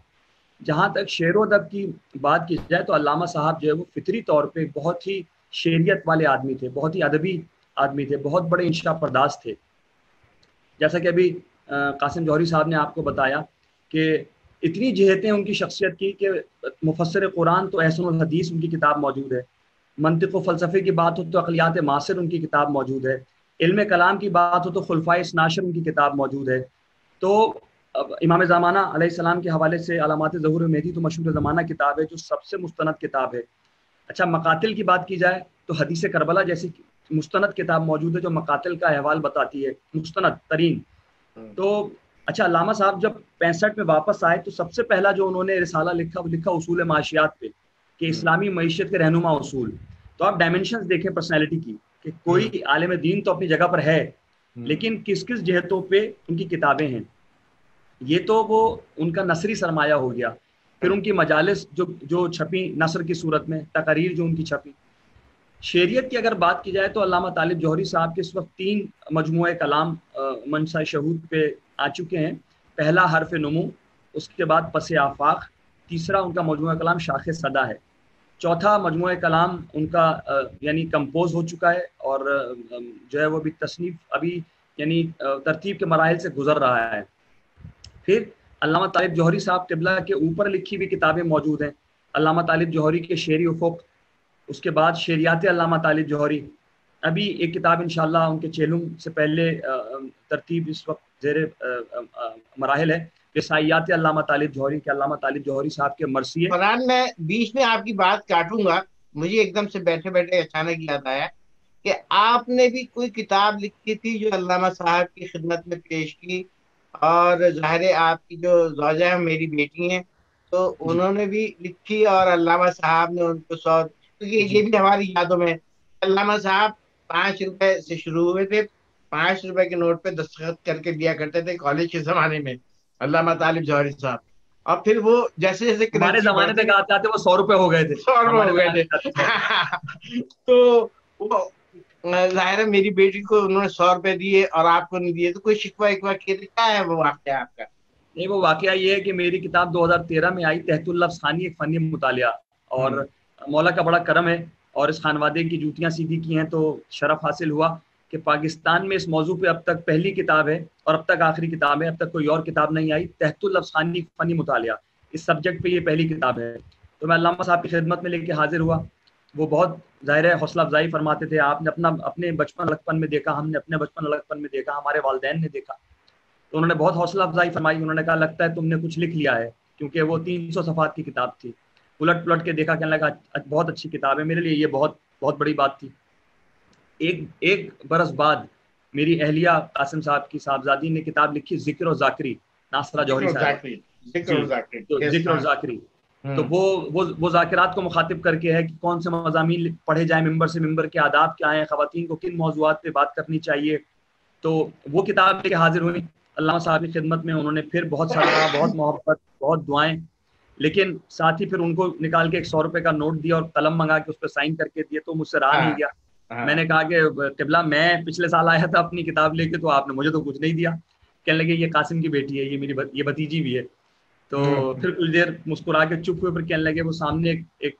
جہاں تک شعر و ادب کی بات کی جائے تو علامہ صاحب جو ہے وہ فطری طور پہ بہت ہی شعریت والے آدمی تھے، بہت ہی ادبی آدمی تھے، بہت بڑے انشا پرداز تھے۔ جیسا کہ ابھی قاسم جوہری صاحب نے آپ کو بتایا کہ اتنی جہتیں ان کی شخصیت کی کہ مفسر قرآن تو احسن الحدیث ان کی کتاب موجود ہے، منطق و فلسفے کی بات ہو تو عقلیات معاصر ان کی کتاب موجود ہے، علم کلام کی بات ہو تو خلفائے اثناشر ان کی کتاب موجود ہے۔ تو امام زمانہ علیہ السلام کے حوالے سے علامات ظہور مہدی تو مشہور زمانہ کتاب ہے جو سب سے مستند کتاب ہے۔ اچھا، مقاتل کی بات کی جائے تو حدیث کربلا جیسی مستند کتاب موجود ہے جو مقاتل کا احوال بتاتی ہے، مستند ترین۔ تو اچھا، علامہ صاحب جب 65 میں واپس آئے تو سب سے پہلا جو انہوں نے رسالہ لکھا وہ لکھا اصول معاشیات پہ، کہ اسلامی معیشت کے رہنما اصول۔ تو آپ ڈائمنشنز دیکھیں پرسنالٹی کی کہ کوئی عالم دین تو اپنی جگہ پر ہے، لیکن کس کس جہتوں پہ ان کی کتابیں ہیں۔ یہ تو وہ ان کا نثری سرمایہ ہو گیا، پھر ان کی مجالس جو چھپی نثر کی صورت میں، تقاریر جو ان کی چھپی۔ شعریت کی اگر بات کی جائے تو علامہ طالب جوہری صاحب کے اس وقت 3 مجموعہ کلام منصہ شہود پہ آ چکے ہیں۔ پہلا حرف نمو، اس کے بعد پس آفاق، تیسرا ان کا مجموعہ کلام شاخ صدا ہے، چوتھا مجموعہ کلام ان کا یعنی کمپوز ہو چکا ہے اور جو ہے وہ بھی تصنیف ابھی یعنی ترتیب کے مراحل سے گزر رہا ہے۔ پھر علامہ طالب جوہری صاحب قبلہ کے اوپر لکھی ہوئی کتابیں موجود ہیں، علامہ طالب جوہری کے شعری افق، اس کے بعد شعریات علامہ طالب جوہری، ابھی ایک کتاب انشاءاللہ ان کے چیلوں سے پہلے ترتیب اس وقت زیر مراحل ہے، رسائیات علامہ طالب جوہری کے علامہ طالب جوہری صاحب کے مرثیے۔ فرحان، میں بیچ میں آپ کی بات کاٹوں گا، مجھے ایک دم سے بیٹھے بیٹھے اچانک یاد آیا کہ آپ نے بھی کوئی کتاب لکھی تھی جو علامہ صاحب کی خدمت میں پیش کی، اور ظاہر آپ کی جو زوجہ ہے میری بیٹی ہیں تو انہوں نے بھی لکھی، اور علامہ صاحب نے ان کو کیونکہ یہ بھی ہماری یادوں میں، علامہ صاحب 5 روپے سے شروع ہوئے تھے، 5 روپے کے نوٹ پہ دستخط کر کے دیا کرتے تھے کالج کے زمانے میں علامہ طالب جوہری صاحب، اور پھر وہ جیسے جیسے ہمارے زمانے تک آتے آتے وہ 100 روپے ہو گئے تھے، 100 روپے ہو گئے تھے تو وہ ظاہر ہے میری بیٹی کو انہوں نے 100 روپے دیے اور آپ کو نہیں دیے، تو کوئی شکوہ اکوا کیے تھے؟ کیا ہے وہ واقعہ آپ کا؟ نہیں، وہ واقعہ یہ ہے کہ میری کتاب 2013 میں آئی، تحت اللفظ خانی ایک فنی مطالعہ، اور مولا کا بڑا کرم ہے اور اس خانوادے کی جوتیاں سیدھی کی ہیں تو شرف حاصل ہوا کہ پاکستان میں اس موضوع پہ اب تک پہلی کتاب ہے اور اب تک آخری کتاب ہے، اب تک کوئی اور کتاب نہیں آئی، تحت اللفظ خانی ایک فنی مطالعہ، اس سبجیکٹ پہ یہ پہلی کتاب ہے۔ تو میں علامہ صاحب کی خدمت میں لے کے حاضر ہوا، وہ بہت ظاہر ہے حوصلہ افزائی فرماتے تھے، آپ نے اپنے بچپن لڑکپن میں دیکھا، ہم نے اپنے بچپن لڑکپن میں دیکھا، ہمارے والدین نے دیکھا، تو انہوں نے بہت حوصلہ افزائی فرمائی، انہوں نے کہا لگتا ہے تم نے کچھ لکھ لیا ہے، کیونکہ وہ 300 صفحات کی کتاب تھی، پلٹ پلٹ کے دیکھا، کہنے لگا بہت اچھی کتاب ہے، میرے لیے یہ بہت بہت بڑی بات تھی۔ ایک برس بعد میری اہلیہ قاسم صاحب کی صاحبزادی نے کتاب لکھی ذکر و ذاکری، ناصرہ جوہری صاحب، ذکر و ذاکری، تو وہ ذاکرات کو مخاطب کر کے ہے کہ کون سے مضامین پڑھے جائیں ممبر سے، ممبر کے آداب کیا ہیں، خواتین کو کن موضوعات پہ بات کرنی چاہیے، تو وہ کتاب لے کے حاضر ہوئی علامہ صاحب کی خدمت میں، انہوں نے پھر بہت سارا، بہت محبت، بہت دعائیں، لیکن ساتھ ہی پھر ان کو نکال کے 100 روپے کا نوٹ دیا اور قلم منگا کے اس پہ سائن کر کے دیے، تو مجھ سے رہا نہیں گیا، میں نے کہا کہ قبلہ میں پچھلے سال آیا تھا اپنی کتاب لے کے، تو آپ نے مجھے تو کچھ نہیں دیا، کہنے لگے یہ قاسم کی بیٹی ہے، یہ میری یہ بھتیجی بھی ہے، تو پھر کچھ دیر مسکرا کے چپ ہوئے، پھر کہنے لگے وہ سامنے ایک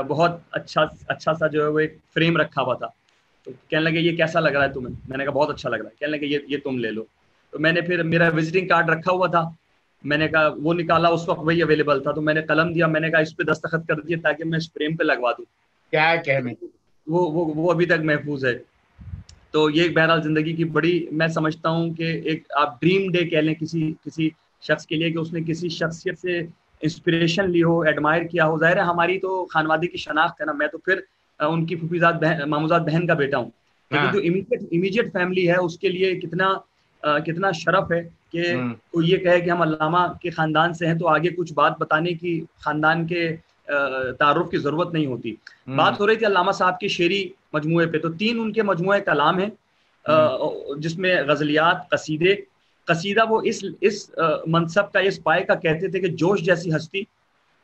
بہت اچھا سا جو ہے وہ ایک فریم رکھا ہوا تھا، تو کہنے لگے یہ کیسا لگ رہا ہے تمہیں، میں نے کہا بہت اچھا لگ رہا ہے، کہنے لگے یہ تم لے لو، تو میں نے پھر میرا وزٹنگ کارڈ رکھا ہوا تھا، میں نے کہا وہ نکالا، اس وقت وہی اویلیبل تھا، تو میں نے قلم دیا، میں نے کہا اس پہ دستخط کر دیے تاکہ میں اس فریم پہ لگوا دوں، کیا کہنے، وہ ابھی تک محفوظ ہے. تو یہ بہرحال زندگی کی بڑی، میں سمجھتا ہوں کہ ایک آپ ڈریم ڈے کہہ لیں کسی شخص کے لیے کہ اس نے کسی شخصیت سے انسپریشن لی ہو، ایڈمائر کیا ہو. ظاہر ہے ہماری تو خانوادے کی شناخت ہے نا، میں تو پھر ان کی پھوپھیزاد ماموزاد بہن کا بیٹا ہوں، لیکن جو امیجیٹ فیملی ہے اس کے لیے کتنا شرف ہے کہ کوئی یہ کہے کہ ہم علامہ کے خاندان سے ہیں تو آگے کچھ بات بتانے کی خاندان کے تعارف کی ضرورت نہیں ہوتی. بات ہو رہی تھی علامہ صاحب کے شعری مجموعے پہ، تو 3 ان کے مجموعے کلام ہیں جس میں غزلیات، قصیدہ وہ اس منصب کا، اس پائے کا کہتے تھے کہ جوش جیسی ہستی.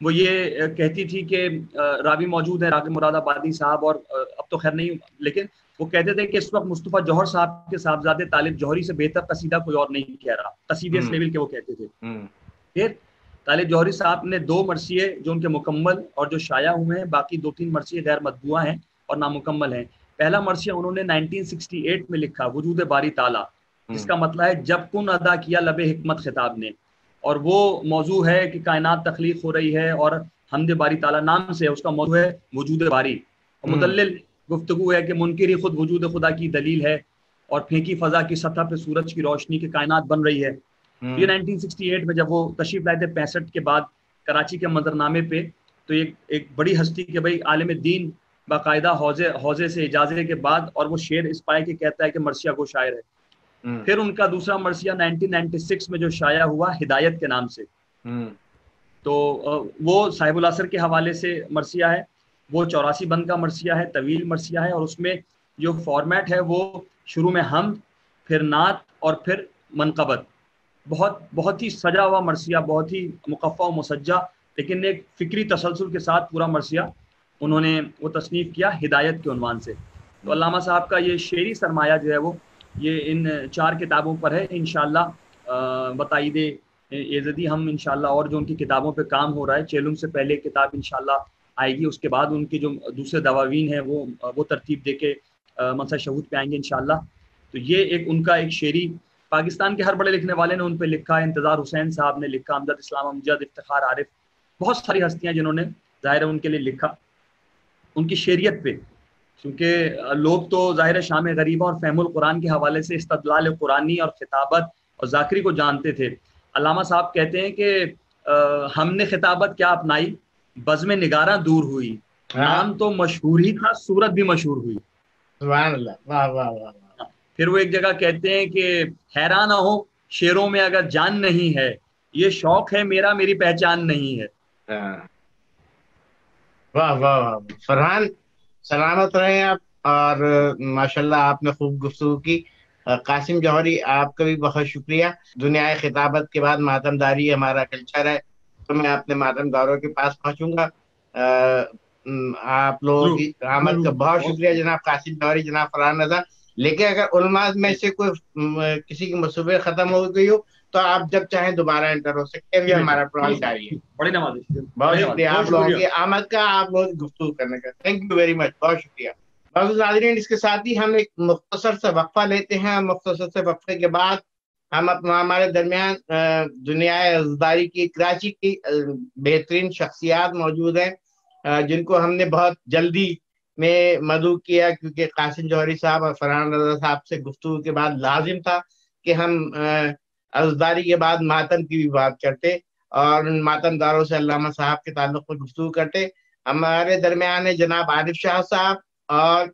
وہ یہ کہتی تھی کہ راوی موجود ہے راغب مراد آبادی صاحب، اور اب تو خیر نہیں، لیکن وہ کہتے تھے کہ اس وقت مصطفیٰ جوہر صاحب کے صاحبزادے طالب جوہری سے بہتر قصیدہ کوئی اور نہیں کہہ رہا. قصیدے اس لیول کے وہ کہتے تھے. پھر طالب جوہری صاحب نے 2 مرثیے جو ان کے مکمل اور جو شائع ہوئے ہیں، باقی 2-3 مرثیے غیر مطبوعہ ہیں اور نامکمل ہیں. پہلا مرثیہ انہوں نے 1968 میں لکھا، وجود باری تعالیٰ، جس کا مطلب ہے جب کن ادا کیا لب حکمت خطاب نے. اور وہ موضوع ہے کہ کائنات تخلیق ہو رہی ہے اور حمد باری تعالیٰ نام سے اس کا موضوع ہے وجود باری. اور مدلل گفتگو ہے کہ منکری خود وجود خدا کی دلیل ہے، اور پھینکی فضا کی سطح پہ سورج کی روشنی کی کائنات بن رہی ہے. یہ 1968 میں جب وہ تشریف لائے تھے 65 کے بعد کراچی کے منظرنامے پہ، تو ایک بڑی ہستی کہ بھائی عالم دین باقاعدہ حوضے سے اجازے کے بعد، اور وہ شعر اس پائے کے کہتا ہے کہ مرثیہ کو شاعر ہے. پھر ان کا دوسرا مرثیہ 1996 میں جو شائع ہوا ہدایت کے نام سے، تو وہ صاحب الاثر کے حوالے سے مرثیہ ہے. وہ 84 بند کا مرثیہ ہے، طویل مرثیہ ہے، اور اس میں جو فارمیٹ ہے وہ شروع میں حمد، پھر نعت اور پھر منقبت. بہت ہی سجا ہوا مرثیہ، بہت ہی مقفع و مسجع، لیکن ایک فکری تسلسل کے ساتھ پورا مرثیہ انہوں نے وہ تصنیف کیا ہدایت کے عنوان سے. تو علامہ صاحب کا یہ شعری سرمایہ جو ہے وہ یہ ان 4 کتابوں پر ہے. انشاءاللہ بتائید ایزدی ہم انشاءاللہ اور جو ان کی کتابوں پہ کام ہو رہا ہے، چیلنج سے پہلے کتاب انشاءاللہ آئے گی، اس کے بعد ان کی جو دوسرے دواوین ہیں وہ ترتیب دے کے منصب شہود پہ آئیں گے انشاءاللہ. تو یہ ان کا ایک شعری پاکستان کے ہر بڑے لکھنے والے نے ان پہ لکھا ہے. انتظار حسین صاحب نے لکھا، امجد اسلام امجد، افتخار عارف، بہت ساری ہستیاں جنہوں نے ظاہر ہے ان کے لیے لکھا ان کی شعریت پہ. کیونکہ لوگ تو ظاہر شام غریبہ اور فہم القرآن کے حوالے سے استدلال قرآنی اور خطابت اور ذاکری کو جانتے تھے. علامہ صاحب کہتے ہیں کہ ہم نے خطابت کیا اپنائی، بزم نگاراں دور ہوئی، نام تو مشہور ہی تھا، صورت بھی مشہور ہوئی. سبحان اللہ، واہ واہ واہ. پھر وہ ایک جگہ کہتے ہیں کہ حیران نہ ہو شعروں میں اگر جان نہیں ہے، یہ شوق ہے میرا میری پہچان نہیں ہے. واہ واہ واہ. فرحان سلامت رہیں آپ، اور ماشاءاللہ آپ نے خوب گفتگو کی. قاسم جوہری آپ کا بھی بہت شکریہ. دنیا خطابت کے بعد ماتم داری ہمارا کلچر ہے، تو میں اپنے ماتم داروں کے پاس پہنچوں گا. آپ لوگوں کی آمد کا بہت شکریہ جناب قاسم جوہری، جناب فرحان رضا. لیکن اگر علماء میں سے کوئی کسی کی مصوبے ختم ہو گئی ہو تو آپ جب چاہیں دوبارہ انٹر ہو سکتے ہیں. ہمارا پروگرام جاری ہے. بڑی نوازش، بہت شکریہ آپ لوگوں کی آمد کا، آپ لوگوں کی گفتگو کرنے کا. تھینک یو ویری مچ، بہت شکریہ. ناظرین، اس کے ساتھ ہی ہم ایک مختصر سے وقفہ لیتے ہیں. مختصر سے وقفے کے بعد ہم ہمارے درمیان دنیا عزداری کی، کراچی کی بہترین شخصیات موجود ہیں جن کو ہم نے بہت جلدی میں مدعو کیا، کیونکہ قاسم جوہری صاحب اور فرحان رضا صاحب سے گفتگو کے بعد لازم تھا کہ ہم عزداری کے بعد ماتم کی بھی بات کرتے اور ان ماتم داروں سے علامہ صاحب کے تعلق پر گفتگو کرتے. ہمارے درمیان جناب عارف شاہ صاحب، اور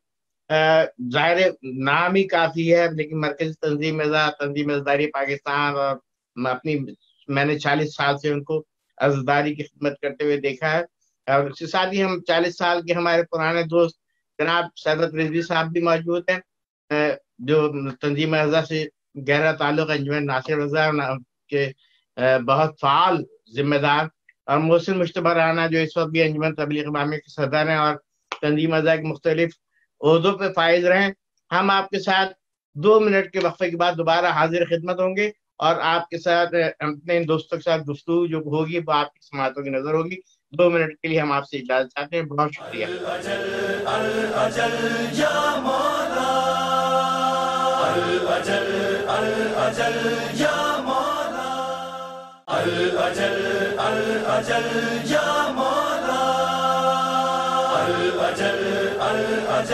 ظاہر نام ہی کافی ہے، لیکن مرکزی تنظیم عزداری پاکستان، اور میں نے 40 سال سے ان کو عزداری کی خدمت کرتے ہوئے دیکھا ہے. اور اس کے ساتھ ہی ہم 40 سال کے ہمارے پرانے دوست جناب سیدت رضوی صاحب بھی موجود ہیں، جو تنظیم عزا سے گہرا تعلق انجمن ناصر رضا کے بہت فعال ذمہ دار، اور محسن مشتبہ رانا جو اس وقت بھی انجمن تبلیغ اسلامی کے صدر ہیں اور تنظیم عزا کے مختلف عہدوں پہ فائز رہیں. ہم آپ کے ساتھ 2 منٹ کے وقفے کے بعد دوبارہ حاضر خدمت ہوں گے، اور آپ کے ساتھ اپنے ان دوستوں کے ساتھ گفتگو جو ہوگی وہ آپ کی سماعتوں کی نظر ہوگی. 2 منٹ کے لیے ہم آپ سے اجازت چاہتے ہیں. بہت شکریہ. الأجل یا مولا، الأجل یا مولا، الأجل یا مولا، الأجل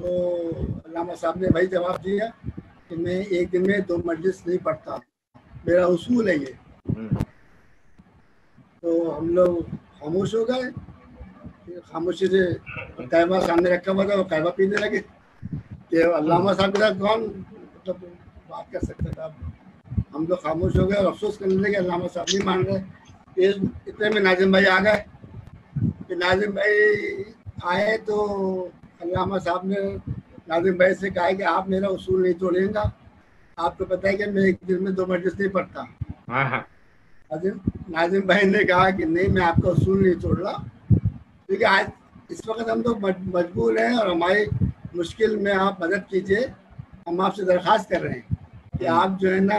تو علامہ صاحب نے وہی جواب دیا کہ میں ایک دن میں 2 مجلس نہیں پڑھتا، میرا اصول ہے یہ۔ تو ہم لوگ خاموش ہو گئے، خاموشی سے قہوہ سامنے رکھا ہوا تھا، وہ قہوہ پینے لگے کہ علامہ صاحب کے ساتھ کون مطلب بات کر سکتا تھا۔ ہم لوگ خاموش ہو گئے اور افسوس کرنے لگے علامہ صاحب نہیں مان رہے۔ اتنے میں ناظم بھائی آ گئے کہ ناظم بھائی آئے تو علامہ صاحب نے ناظم بھائی سے کہا کہ آپ میرا اصول نہیں توڑیں گا، آپ کو پتہ ہے کہ میں ایک دن میں 2 مجلس نہیں پڑھتا۔ ناظم بھائی نے کہا کہ نہیں، میں آپ کا اصول نہیں توڑ رہا، کیونکہ آج اس وقت ہم لوگ مجبور ہیں اور ہماری مشکل میں آپ مدد کیجیے۔ ہم آپ سے درخواست کر رہے ہیں کہ آپ جو ہے نا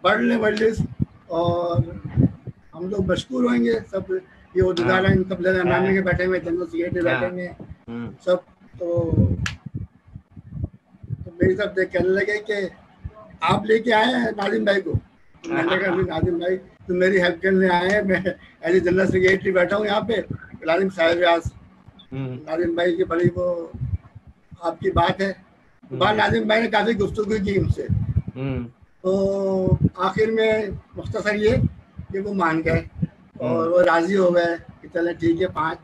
پڑھ لیں مجلس، اور ہم لوگ مشکور ہوئیں گے سب۔ یہ عہدیدار ہیں، قبل امامی کے بیٹھے ہوئے، جنرل سیکرٹری بیٹھے ہوئے ہیں سب۔ تو میری طرف دیکھ کہنے لگے کہ آپ لے کے آئے ہیں ناظم بھائی کو۔ میں نے کہا ناظم بھائی تو میری ہیلپ کرنے آئے ہیں، میں ایز اے جنرل سیکرٹری بیٹھا ہوں یہاں پہ، لازم صاحب ریاض ناظم بھائی کی بڑی وہ آپ کی بات ہے۔ بعد ناظم بھائی نے کافی گفتگو کی ان سے، تو آخر میں مختصر یہ کہ وہ مان گئے اور وہ راضی ہو گئے کہ چلے ٹھیک ہے 5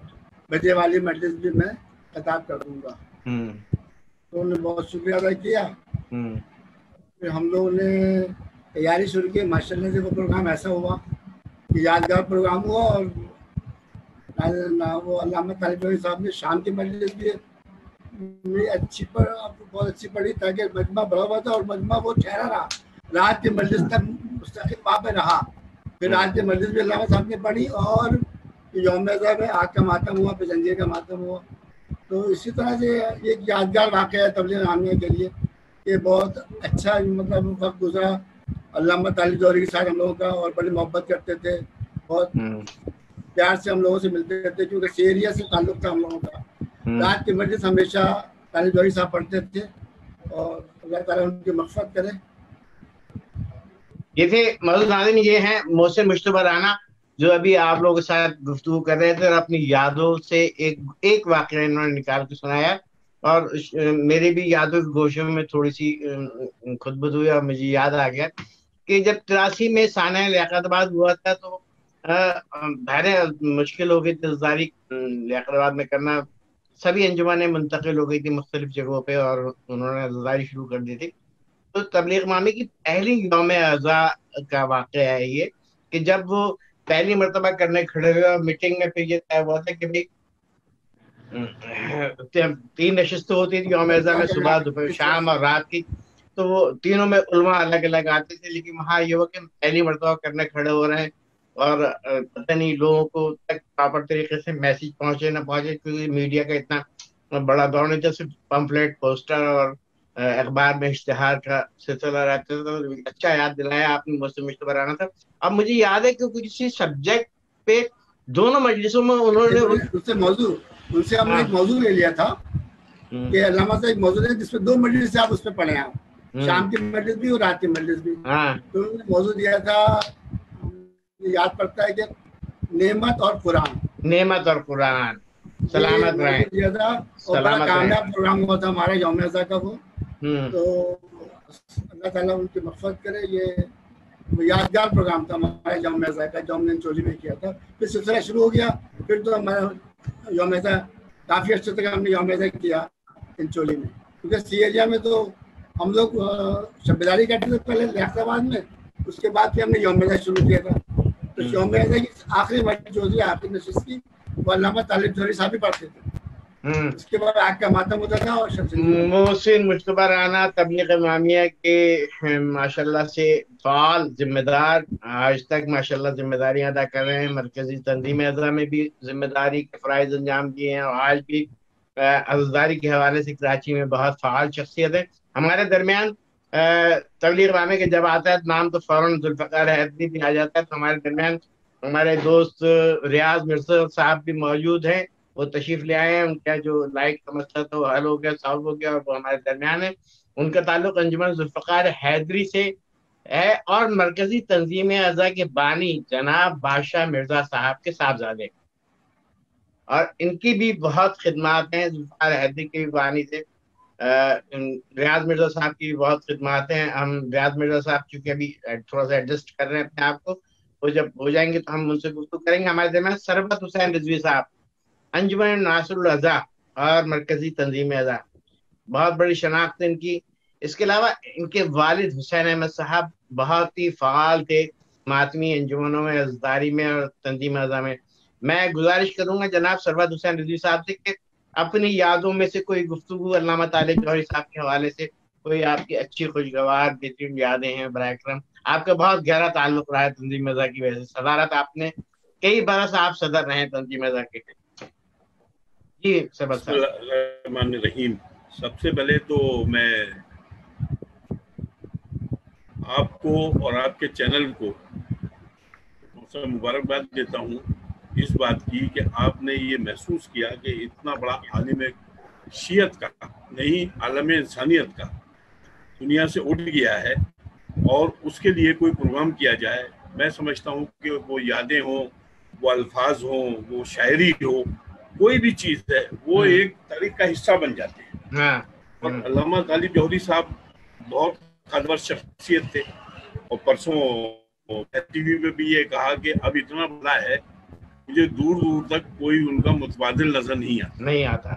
بجے والی مجلس بھی میں خطاب کر دوں گا۔ تو انہوں نے بہت شکریہ ادا کیا۔ پھر ہم لوگوں نے تیاری شروع کی، ماشاء اللہ سے وہ پروگرام ایسا ہوا کہ یادگار پروگرام ہوا۔ اور وہ علامہ طالب جوہری صاحب نے شام کی مجلس بھی بہت اچھی پڑھی، تاکہ مجمع بڑا ہوا تھا اور مجمع وہ ٹھہرا رہا، رات کی مجلس تک مستقل وہاں پہ رہا۔ پھر رات کی مجلس بھی علامہ صاحب نے پڑھی، اور یوم ازا میں آگ کا ماتم ہوا، پھر زنجیر کا ماتم ہوا۔ تو اسی طرح سے ایک یادگار واقعہ ہے تبلیغ عامیہ کے لیے کہ بہت اچھا مطلب وقت گزرا علامہ طالب جوہری کے ساتھ ہم لوگوں کا، اور بڑی محبت کرتے تھے، بہت پیار سے ہم لوگوں سے ملتے تھے، کیونکہ شیریہ سے تعلق تھا ہم لوگوں کا۔ رات کی مجلس ہمیشہ طالب جوہری صاحب پڑھتے تھے، اور اللہ تعالیٰ ان کی مغفرت کرے۔ یہ تھے موجود ناظرین، یہ ہیں محسن مشتبہ رانا، جو ابھی آپ لوگوں کے ساتھ گفتگو کر رہے تھے اور اپنی یادوں سے ایک واقعہ انہوں نے نکال کے سنایا، اور میری بھی یادوں کے گوشوں میں تھوڑی سی خطبت ہوئی، اور مجھے یاد آ گیا کہ جب 83 میں سانحہ لیاقت آباد ہوا تھا تو بہرحال مشکل ہو گئی تھی زاری لیاقت آباد میں کرنا، سبھی انجمنیں منتقل ہو گئی تھی مختلف جگہوں پہ، اور انہوں نے زاری شروع کر دی تھی۔ تو تبلیغ عامی کی پہلی یوم ازا کا واقعہ ہے یہ، کہ جب وہ پہلی مرتبہ کرنے کھڑے ہوئے، اور میٹنگ میں پھر یہ طے ہوا تھا کہ بھائی 3 نشستیں ہوتی تھی یوم ازا میں، صبح دوپہر شام اور رات کی، تو وہ تینوں میں علماء الگ الگ آتے تھے، لیکن وہاں یہ ہوا کہ پہلی مرتبہ کرنے کھڑے ہو رہے ہیں، اور پتہ نہیں لوگوں کو تک پراپر طریقے سے میسج پہنچے نہ پہنچے، کیونکہ میڈیا کا اتنا بڑا دور نہیں تھا، صرف پمفلیٹ، پوسٹر اور اخبار میں اشتہار کا سلسلہ رہتا تھا۔ اچھا یاد دلایا آپ نے محسن مشتبہ رانا صاحب۔ اب مجھے یاد ہے کہ کسی سبجیکٹ پہ دونوں مجلسوں میں انہوں نے ان سے ہم نے ایک موضوع لے لیا تھا کہ علامہ صاحب ایک موضوع ہے جس پہ 2 مجلس سے آپ اس پہ پڑھیں، آپ شام کی مجلس بھی اور رات کی مجلس بھی۔ تو انہوں نے موضوع دیا تھا، یاد پڑتا ہے کہ نعمت اور قرآن، نعمت اور قرآن، سلامت رہیں دیا تھا، اور بڑا کامیاب پروگرام ہوا تھا ہمارا یوم ازا کا وہ۔ تو اللہ تعالیٰ ان کی مغفرت کرے، یہ یادگار پروگرام تھا ہمارا یوم ازا کا، جو ہم نے چولی میں کیا تھا۔ پھر سلسلہ شروع ہو گیا، پھر تو ہمارا یوم ازا کافی عرصے تک ہم نے یوم ازا کیا انچولی میں، کیونکہ سی ایریا میں تو ہم لوگ شب بیداری کرتے تھے پہلے لیاقت آباد میں، اس کے بعد پھر ہم نے یوم ازا شروع کیا تھا۔ تو یوم ازا کی آخری مجلس جو تھی، آخری نشست کی، وہ علامہ طالب جوہری صاحب ہی پڑھتے تھے، اس کے بعد آگ کا ماتم ہوتا تھا۔ اور محسن مشتبہ رانا تبلیغ عامیہ کے ماشاءاللہ سے فعال ذمہ دار، آج تک ماشاءاللہ ذمہ داریاں ادا کر رہے ہیں، مرکزی تنظیم ازا میں بھی ذمہ داری کے فرائض انجام دیے ہیں، اور آج بھی عزاداری کے حوالے سے کراچی میں بہت فعال شخصیت ہے ہمارے درمیان۔ تبلیغ عامیہ کے جب آتا ہے نام تو فوراً ذوالفقار حیدری بھی آ جاتا ہے، تو ہمارے درمیان ہمارے دوست ریاض مرزا صاحب بھی موجود ہیں، وہ تشریف لے آئے ہیں، ان کا جو لائٹ کا مسئلہ تھا وہ حل ہو گیا، سالو ہو گیا، اور وہ ہمارے درمیان ہے۔ ان کا تعلق انجمن ذوالفقار حیدری سے ہے، اور مرکزی تنظیم ازا کے بانی جناب بادشاہ مرزا صاحب کے صاحبزادے، اور ان کی بھی بہت خدمات ہیں، ذوالفقار حیدری کے بھی بانی سے، ریاض مرزا صاحب کی بھی بہت خدمات ہیں. ہم ریاض مرزا صاحب چونکہ ابھی تھوڑا سا ایڈجسٹ کر رہے ہیں اپنے آپ کو، وہ جب ہو جائیں گے تو ہم ان سے گفتگو کریں گے. ہمارے درمیان سربت حسین رضوی صاحب، انجمن ناصر الاضا اور مرکزی تنظیم اعضا، بہت بڑی شناخت ان کی. اس کے علاوہ ان کے والد حسین احمد صاحب بہت ہی فعال تھے ماتمی انجمنوں میں، عزاداری میں اور تنظیم اعضا میں. میں گزارش کروں گا جناب سربت حسین رضوی صاحب سے کہ اپنی یادوں میں سے کوئی گفتگو علامہ طالب جوہری صاحب کے حوالے سے، کوئی آپ کی اچھی خوشگوار بہترین یادیں ہیں برائے کرم. آپ کا بہت گہرا تعلق رہا ہے تنظیم اعضا کی وجہ سے، صدارت آپ نے کئی برس آپ صدر رہے ہیں تنظیم اعضا کے. جی سربت بسم اللہ الرحمن الرحیم. سب سے پہلے تو میں آپ کو اور آپ کے چینل کو مبارکباد دیتا ہوں اس بات کی کہ آپ نے یہ محسوس کیا کہ اتنا بڑا عالم شیعت کا نہیں عالم انسانیت کا دنیا سے اٹھ گیا ہے اور اس کے لیے کوئی پروگرام کیا جائے. میں سمجھتا ہوں کہ وہ یادیں ہوں، وہ الفاظ ہوں، وہ شاعری ہو، کوئی بھی چیز ہے وہ ایک تاریخ کا حصہ بن جاتے ہیں. اور علامہ طالب جوہری صاحب بہت قدور شخصیت تھے، اور پرسوں ٹی وی پہ بھی یہ کہا کہ اب اتنا بڑا ہے مجھے دور دور تک کوئی ان کا متبادل نظر نہیں آتا.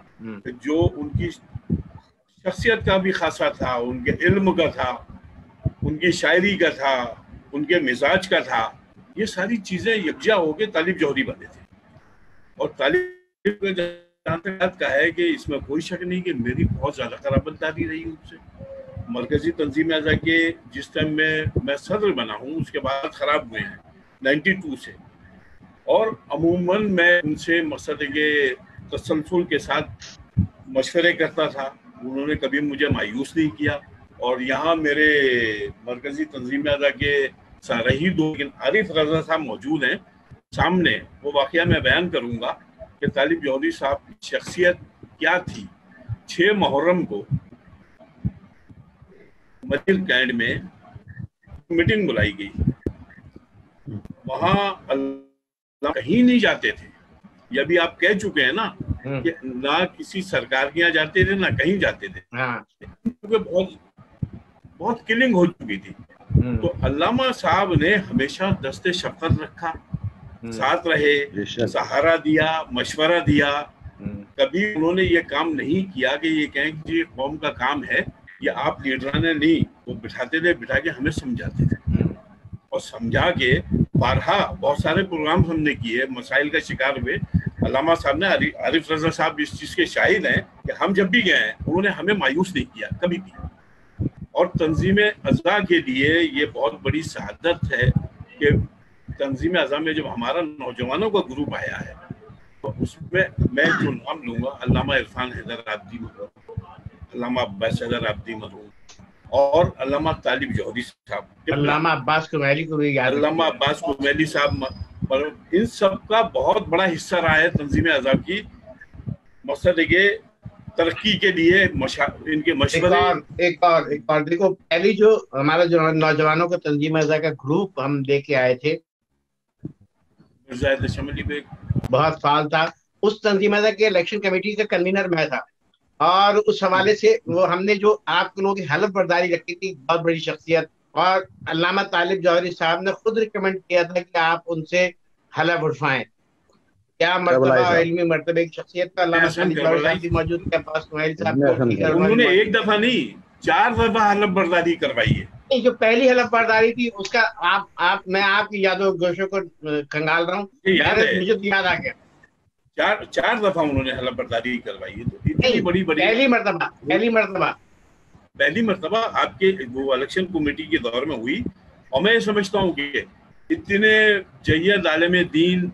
جو ان کی شخصیت کا بھی خاصا تھا، ان کے علم کا تھا، ان کی شاعری کا تھا، ان کے مزاج کا تھا، یہ ساری چیزیں یکجا ہو کے طالب جوہری بنے تھے. اور طالب کا ہے کہ اس میں کوئی شک نہیں کہ میری بہت زیادہ قرابت داری رہی ان سے. مرکزی تنظیم اعضا کے جس ٹائم میں صدر بنا ہوں اس کے بعد خراب ہوئے ہیں 92 سے، اور عموماً میں ان سے مقصد کے تسلسل کے ساتھ مشورے کرتا تھا. انہوں نے کبھی مجھے مایوس نہیں کیا. اور یہاں میرے مرکزی تنظیم اعضا کے رہی دو عارف رضا صاحب موجود ہیں سامنے، وہ واقعہ میں بیان کروں گا کہ طالب جوہری صاحب کی شخصیت کیا تھی. 6 محرم کو مسجد کینٹ میں میٹنگ بلائی گئی. وہاں اللہ کہیں نہیں جاتے تھے، یہ بھی آپ کہہ چکے ہیں نا کہ نہ کسی سرکار کے یہاں جاتے تھے نہ کہیں جاتے تھے، کیونکہ بہت کلنگ ہو چکی تھی. تو علامہ صاحب نے ہمیشہ دست شفقت رکھا، ساتھ رہے، سہارا دیا، مشورہ دیا. کبھی انہوں نے یہ کام نہیں کیا کہ یہ کہیں کہ یہ قوم کا کام ہے، یہ آپ لیڈران نے نہیں. وہ بٹھاتے تھے، بٹھا کے ہمیں سمجھاتے تھے، اور سمجھا کے بارہا بہت سارے پروگرام ہم نے کیے، مسائل کا شکار ہوئے. علامہ صاحب نے، عارف رضا صاحب اس چیز کے شاہد ہیں کہ ہم جب بھی گئے ہیں انہوں نے ہمیں مایوس نہیں کیا کبھی بھی. اور تنظیم اعضا کے لیے یہ بہت بڑی سعادت ہے کہ تنظیم اعضا میں جب ہمارا نوجوانوں کا گروپ آیا ہے تو اس میں میں جو نام لوں گا علامہ عرفان حیدر آبدی مرحوم، علامہ عباس حیدر آبدی مرحوم، اور علامہ طالب جوہری صاحب، علامہ عباس کمیلی کو بھی یاد، علامہ عباس کمیلی صاحب، ان سب کا بہت بڑا حصہ رہا ہے تنظیم اعضا کی مقصد کے ترقی کے لیے. ان کے مشورے. ایک اور دیکھو، پہلی جو ہمارا جو نوجوانوں کا تنظیم اعضا کا گروپ ہم دے کے آئے تھے، مرزا شملی پہ بہت فعال تھا. اس تنظیم اعضا کے الیکشن کمیٹی کا کنوینر میں تھا، اور اس حوالے سے وہ ہم نے جو آپ لوگوں کی حلف برداری رکھی تھی، بہت بڑی شخصیت، اور علامہ طالب جوہری صاحب نے خود ریکمینڈ کیا تھا کہ آپ ان سے حلف اٹھوائیں. کیا مرتبہ علمی مرتبہ کی شخصیت کا علامہ طالب جوہری صاحب بھی موجود تھے، عباس کمیلی صاحب. انہوں نے ایک دفعہ نہیں 4 دفعہ حلف برداری کروائی ہے. جو پہلی حلف برداری تھی اس کا میں آپ کی یادوں گوشوں کو کھنگال رہا ہوں، مجھے یاد آ گیا. 4 دفعہ انہوں نے حلف برداری کروائی ہے. تو اتنی بڑی پہلی مرتبہ آپ کے وہ الیکشن کمیٹی کے دور میں ہوئی. اور میں سمجھتا ہوں کہ اتنے جید عالم دین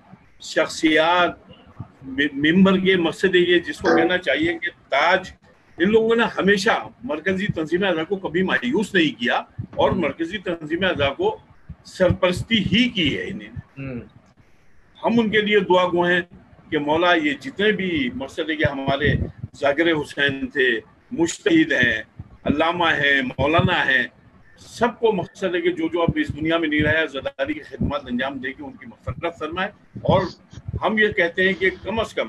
شخصیات ممبر کے مقصد یہ جس کو کہنا چاہیے کہ تاج، ان لوگوں نے ہمیشہ مرکزی تنظیم اعضا کو کبھی مایوس نہیں کیا، اور مرکزی تنظیم اعضا کو سرپرستی ہی کی ہے انہیں. ہم ان کے لیے دعا گو ہیں کہ مولا یہ جتنے بھی مقصد ہے کہ ہمارے ذاکر حسین تھے، مجتہد ہیں، علامہ ہیں، مولانا ہیں، سب کو مقصد ہے کہ جو اب اس دنیا میں نہیں رہا ہے زرداری کی خدمات انجام دے کے ان کی مغفرت فرمائے. اور ہم یہ کہتے ہیں کہ کم از کم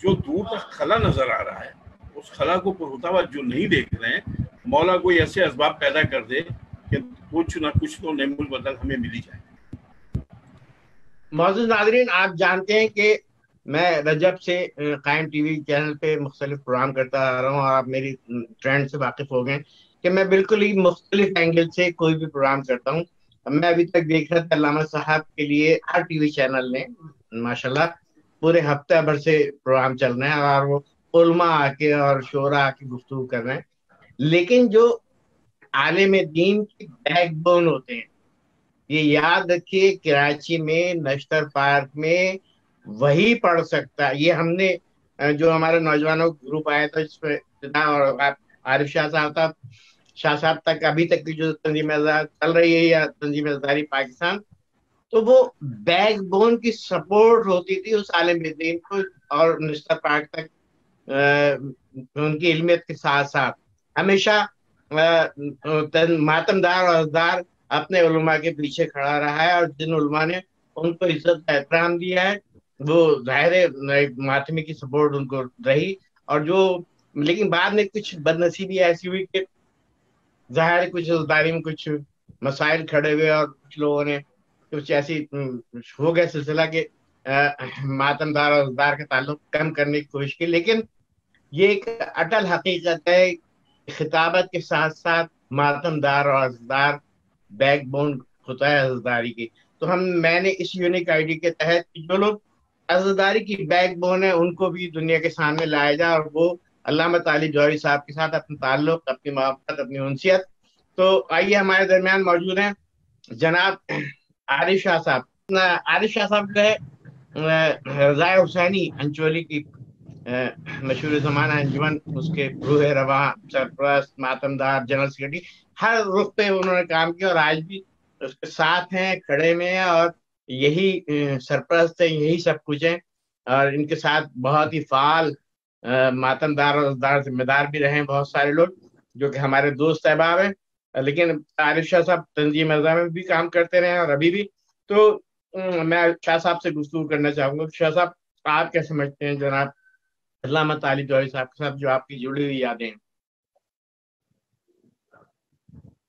جو دور تک خلا نظر آ رہا ہے اس خلا کو پرہوتا ہوا جو نہیں دیکھ رہے ہیں مولا کوئی ایسے اسباب پیدا کر دے کہ کچھ نہ کچھ تو نعم البدل ہمیں ملی جائے. معزز ناظرین، آپ جانتے ہیں کہ میں رجب سے قائم ٹی وی چینل پہ مختلف پروگرام کرتا آ رہا ہوں، اور آپ میری ٹرینڈ سے واقف ہو گئے کہ میں بالکل ہی مختلف اینگل سے کوئی بھی پروگرام کرتا ہوں. میں ابھی تک دیکھ رہا تھا علامہ صاحب کے لیے ہر ٹی وی چینل نے ماشاءاللہ پورے ہفتہ بھر سے پروگرام چل رہے ہیں، اور وہ علماء آ کے اور شعراء آ کے گفتگو کر رہے ہیں. لیکن جو عالم دین کی بیک بون ہوتے ہیں، یہ یاد رکھیے کراچی میں نشتر پارک میں وہی پڑھ سکتا ہے. یہ ہم نے جو ہمارے نوجوانوں گروپ آیا تھا جس میں اور عارف شاہ صاحب تھا، شاہ صاحب تک ابھی تک کی جو تنظیم ازاداری چل رہی ہے یا تنظیم ازاداری پاکستان، تو وہ بیک بون کی سپورٹ ہوتی تھی اس عالم دین کو، اور نشتر پارک تک ان کی علمیت کے ساتھ ساتھ ہمیشہ ماتمدار اور ازدار اپنے علماء کے پیچھے کھڑا رہا ہے. اور جن علماء نے ان کو عزت کا احترام دیا ہے وہ ظاہر ماتمی کی سپورٹ ان کو رہی. اور جو لیکن بعد میں کچھ بد نصیبی ایسی ہوئی کہ ظاہر کچھ ازداری میں کچھ مسائل کھڑے ہوئے، اور کچھ لوگوں نے کچھ ایسی ہو گیا سلسلہ کہ ماتمدار اور ازدار کا تعلق کم کرنے کی کوشش کی. لیکن یہ ایک اٹل حقیقت ہے، خطابت کے ساتھ ساتھ ماتمدار اور ازدار بیک بون ہوتا ہے ازداری کی. تو میں نے اس یونیک آئی ڈی کے تحت جو لوگ ازداری کی بیک بون ہے ان کو بھی دنیا کے سامنے لایا جائے، اور وہ علامہ طالب جوہری صاحب کے ساتھ اپنا تعلق، اپنی محبت، اپنی انسیت. تو آئیے ہمارے درمیان موجود ہیں جناب عارف شاہ صاحب. عارف شاہ صاحب جو ہے رضائے حسینی انچولی کی مشہور زمانہ انجمن، اس کے روح رواں، سرپرست، ماتمدار، جنرل سیکرٹری، ہر رخ پہ انہوں نے کام کیا، اور آج بھی اس کے ساتھ ہیں، کھڑے میں ہیں، اور یہی سرپرست ہے، یہی سب کچھ ہے. اور ان کے ساتھ بہت ہی فعال ماتمدار اور ازدار ذمہ دار بھی رہے ہیں بہت سارے لوگ جو کہ ہمارے دوست احباب ہیں. لیکن عارف شاہ صاحب تنظیم اعضاء میں بھی کام کرتے رہے ہیں اور ابھی بھی. تو میں شاہ صاحب سے گفتگو کرنا چاہوں گا. شاہ صاحب، آپ کیا سمجھتے ہیں جناب علامہ طالب جوہری صاحب کے ساتھ جو آپ کی جڑی ہوئی یادیں ہیں؟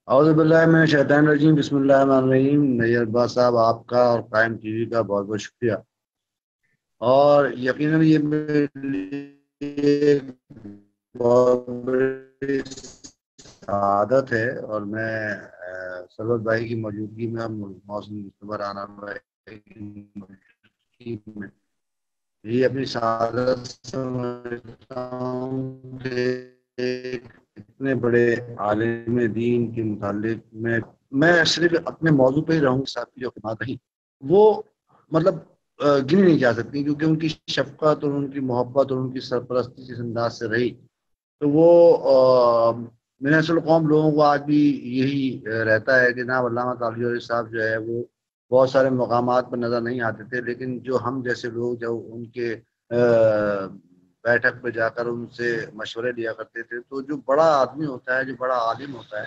اعوذ باللہ من الشیطان الرجیم، بسم اللہ الرحمن الرحیم. نیر باز صاحب، آپ کا اور قائم ٹی وی کا بہت بہت شکریہ. اور یقیناً یہ میرے لیے بہت بڑی سعادت ہے، اور میں سرور بھائی کی موجودگی میں، محسن مصطفیٰ رانا بھائی کی موجودگی میں یہ اپنی سعادت سمجھتا ہوں کہ اتنے بڑے عالم دین کے متعلق میں صرف اپنے موضوع پہ ہی رہوں گا. صاحب کی جو خدمات رہی وہ مطلب گنی نہیں جا سکتی، کیونکہ ان کی شفقت اور ان کی محبت اور ان کی سرپرستی جس انداز سے رہی، تو وہ میرے اصل قوم لوگوں کو آج بھی یہی رہتا ہے کہ جناب علامہ طالب جوہری صاحب جو ہے وہ بہت سارے مقامات پر نظر نہیں آتے تھے، لیکن جو ہم جیسے لوگ جو ان کے بیٹھک پہ جا کر ان سے مشورے لیا کرتے تھے، تو جو بڑا آدمی ہوتا ہے، جو بڑا عالم ہوتا ہے،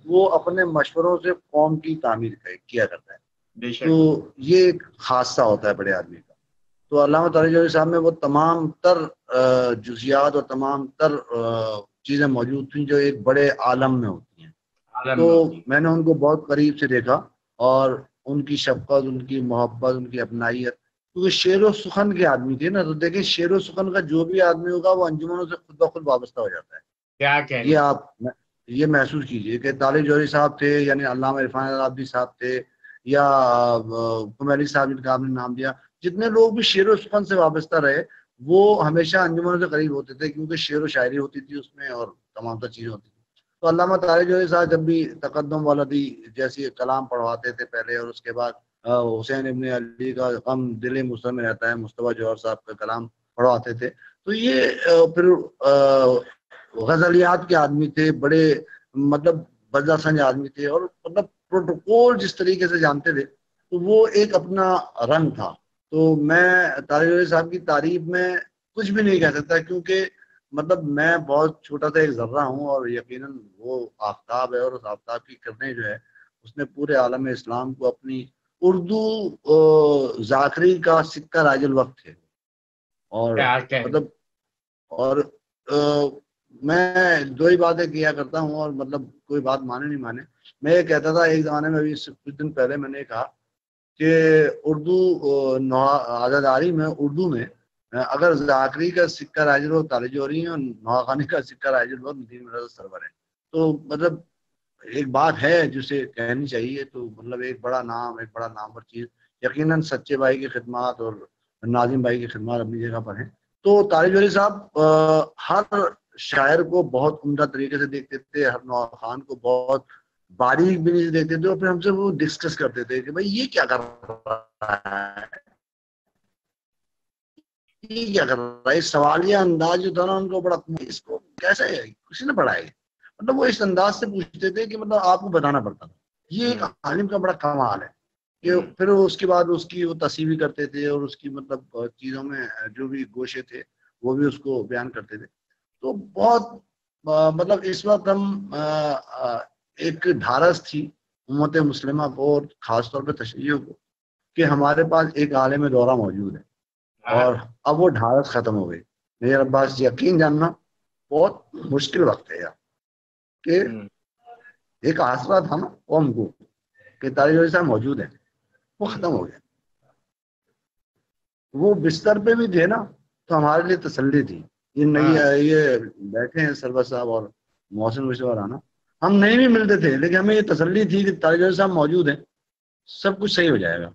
وہ اپنے مشوروں سے قوم کی تعمیر کیا کرتا ہے. تو یہ ایک خاصہ ہوتا ہے بڑے آدمی کا. تو علامہ طالب جوہری صاحب میں وہ تمام تر جزیات اور تمام تر چیزیں موجود تھیں جو ایک بڑے عالم میں ہوتی ہیں. تو میں نے ان کو بہت قریب سے دیکھا، اور ان کی شفقت، ان کی محبت، ان کی اپنائیت، کیونکہ شعر و سخن کے آدمی تھے نا. تو دیکھیں شعر و سخن کا جو بھی آدمی ہوگا وہ انجمنوں سے خود بخود وابستہ ہو جاتا ہے. کیا کہیں یہ آپ یہ محسوس کیجئے کہ طالب جوہری صاحب تھے، یعنی علامہ عرفان العابدی صاحب تھے، یا کمیلی صاحب جن کا آپ نے نام دیا، جتنے لوگ بھی شعر و سخن سے وابستہ رہے وہ ہمیشہ انجمنوں سے قریب ہوتے تھے، کیونکہ شعر و شاعری ہوتی تھی اس میں، اور تمام تر چیزیں ہوتی تھیں. تو علامہ طالب جوہری صاحب جب بھی تقدم والدی جیسی کلام پڑھواتے تھے پہلے، اور اس کے بعد حسین ابن علی کا غم دل مصر میں رہتا ہے، مصطفیٰ جوہر صاحب کا کلام پڑھواتے تھے. تو یہ پھر غزلیات کے آدمی تھے، بڑے مطلب بزا سنج آدمی تھے، اور مطلب پروٹوکول جس طریقے سے جانتے تھے، تو وہ ایک اپنا رنگ تھا. تو میں طالب جوہری صاحب کی تعریف میں کچھ بھی نہیں کہہ سکتا، کیونکہ مطلب میں بہت چھوٹا سا ایک ذرہ ہوں اور یقیناً وہ آفتاب ہے، اور اس آفتاب کی کرنیں جو ہے اس نے پورے عالم اسلام کو اپنی اردو ذاکری کا سکہ راج الوقت ہے. اور مطلب اور میں دو ہی باتیں کیا کرتا ہوں، اور مطلب کوئی بات مانے نہیں مانے. میں یہ کہتا تھا ایک زمانے میں، ابھی کچھ دن پہلے میں نے کہا کہ اردو عزاداری میں، اردو میں اگر ذاکری کا سکہ راج الوقت تالی جوہری ہے اور نوحہ کا سکہ راج الوقت ندیم مرزا سرور ہے. تو مطلب ایک بات ہے جسے کہنی چاہیے. تو مطلب ایک بڑا نام، ایک بڑا نامور چیز. یقیناً سچے بھائی کی خدمات اور ناظم بھائی کی خدمات اپنی جگہ پر ہیں. تو تالی جوہری صاحب ہر شاعر کو بہت عمدہ طریقے سے دیکھتے تھے، ہر نوحہ خان کو بہت باریک بینی سے دیکھتے تھے، اور پھر ہم سے وہ ڈسکس کرتے تھے کہ بھائی یہ کیا کر رہا ہے، یہ کیا کر رہا ہے. سوالیہ انداز جو تھا نا ان کو بڑا، اس کو کیسے کسی نے پڑھا ہے. مطلب وہ اس انداز سے پوچھتے تھے کہ مطلب آپ کو بتانا پڑتا تھا. یہ ایک عالم کا بڑا کمال ہے کہ پھر اس کے بعد اس کی وہ تصحیح بھی کرتے تھے، اور اس کی مطلب چیزوں میں جو بھی گوشے تھے وہ بھی اس کو بیان کرتے تھے. تو بہت مطلب اس وقت ہم ایک ڈھارس تھی امت مسلمہ کو، اور خاص طور پہ تشیعوں کو، کہ ہمارے پاس ایک عالم دورہ موجود ہے. اور اب وہ ڈھارس ختم ہو گئی. میرے پاس یقین جاننا بہت مشکل وقت ہے یار، کہ ایک آسرا تھا نا قوم کو کہ تالی جوہری صاحب موجود ہے، وہ ختم ہو گیا. وہ بستر پہ بھی تھے نا تو ہمارے لیے تسلی تھی. یہ نہیں یہ بیٹھے ہیں سرور صاحب اور محسن مشرف رانا، ہم نہیں بھی ملتے تھے لیکن ہمیں یہ تسلی تھی کہ تالی جوہری صاحب موجود ہیں، سب کچھ صحیح ہو جائے گا.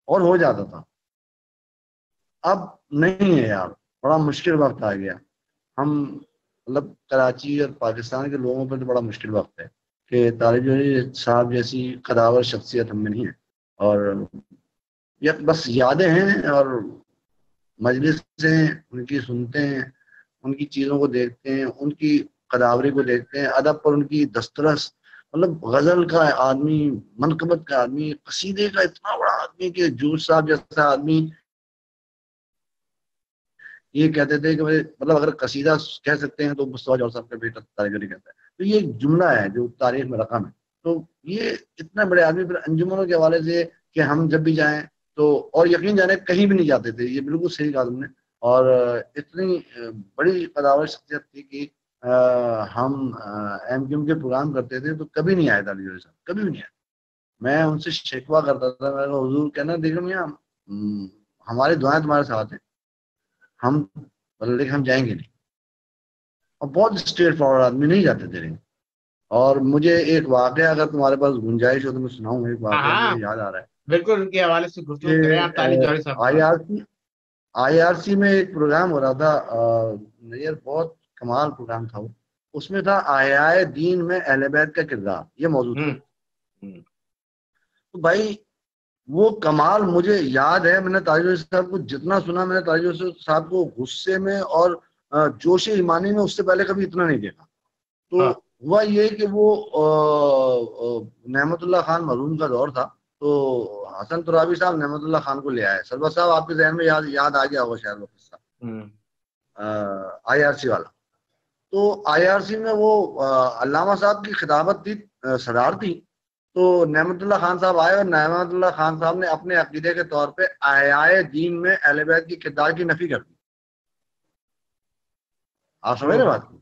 اور ہو جاتا تھا. اب نہیں ہے یار، بڑا مشکل وقت آ گیا. ہم مطلب کراچی اور پاکستان کے لوگوں پہ تو بڑا مشکل وقت ہے کہ تالی جوہری صاحب جیسی قداور شخصیت ہم میں نہیں ہے. اور یہ بس یادیں ہیں، اور مجلس سے ان کی سنتے ہیں، ان کی چیزوں کو دیکھتے ہیں، ان کی قداوری کو دیکھتے ہیں، ادب پر ان کی دسترس. مطلب غزل کا آدمی، منقبت کا آدمی، قصیدے کا اتنا بڑا آدمی کہ جوش صاحب جیسا آدمی یہ کہتے تھے کہ مطلب اگر قصیدہ کہہ سکتے ہیں تو مصطفیٰ جوہر صاحب کا بیٹا تالی جوہری کہتا ہے. تو یہ ایک جملہ ہے جو تاریخ میں رقم ہے. تو یہ اتنے بڑے آدمی پھر انجمنوں کے حوالے سے کہ ہم جب بھی جائیں تو، اور یقین جانے کہیں بھی نہیں جاتے تھے، یہ بالکل صحیح کہا تم نے. اور اتنی بڑی قداور شخصیت تھی کہ ہم ایم کیو کے پروگرام کرتے تھے تو کبھی نہیں آئے تالی جوہری صاحب، کبھی بھی نہیں آئے. میں ان سے شکوہ کرتا تھا، میں حضور کہنا دیکھو میاں ہماری دعائیں تمہارے ساتھ ہیں، ہم لیکن ہم جائیں گے نہیں. اور بہت اسٹریٹ فارورڈ آدمی، نہیں جاتے تھے. اور مجھے ایک واقعہ اگر تمہارے پاس گنجائش ہو تو میں سناؤں. ایک واقعہ مجھے یاد آ رہا ہے، بالکل ان کے حوالے سے گفتگو کریں آپ تالی جوہری صاحب. آئی آر سی میں ایک پروگرام ہو رہا تھا، بہت کمال پروگرام تھا وہ. اس میں تھا احیاء دین میں اہل بیت کا کردار، یہ موضوع تھا. تو بھائی وہ کمال مجھے یاد ہے، میں نے تالی جوہری صاحب کو جتنا سنا، میں نے تالی جوہری صاحب کو غصے میں اور جوش ایمانی میں اس سے پہلے کبھی اتنا نہیں دیکھا. تو ہوا یہ کہ وہ نعمت اللہ خان مرحوم کا دور تھا، تو حسن ترابی صاحب نعمت اللہ خان کو لے آئے. سرور صاحب آپ کے ذہن میں یاد آ گیا ہوگا شاید وہ قصہ، آئی آر سی والا. تو آئی آر سی میں وہ علامہ صاحب کی خطابت تھی، صدارتی. تو نعمت اللہ خان صاحب آئے، اور نعمت اللہ خان صاحب نے اپنے عقیدے کے طور پہ احیاء دین میں اہل بیت کی کردار کی نفی کر دی. آپ سمجھ رہے بات کو؟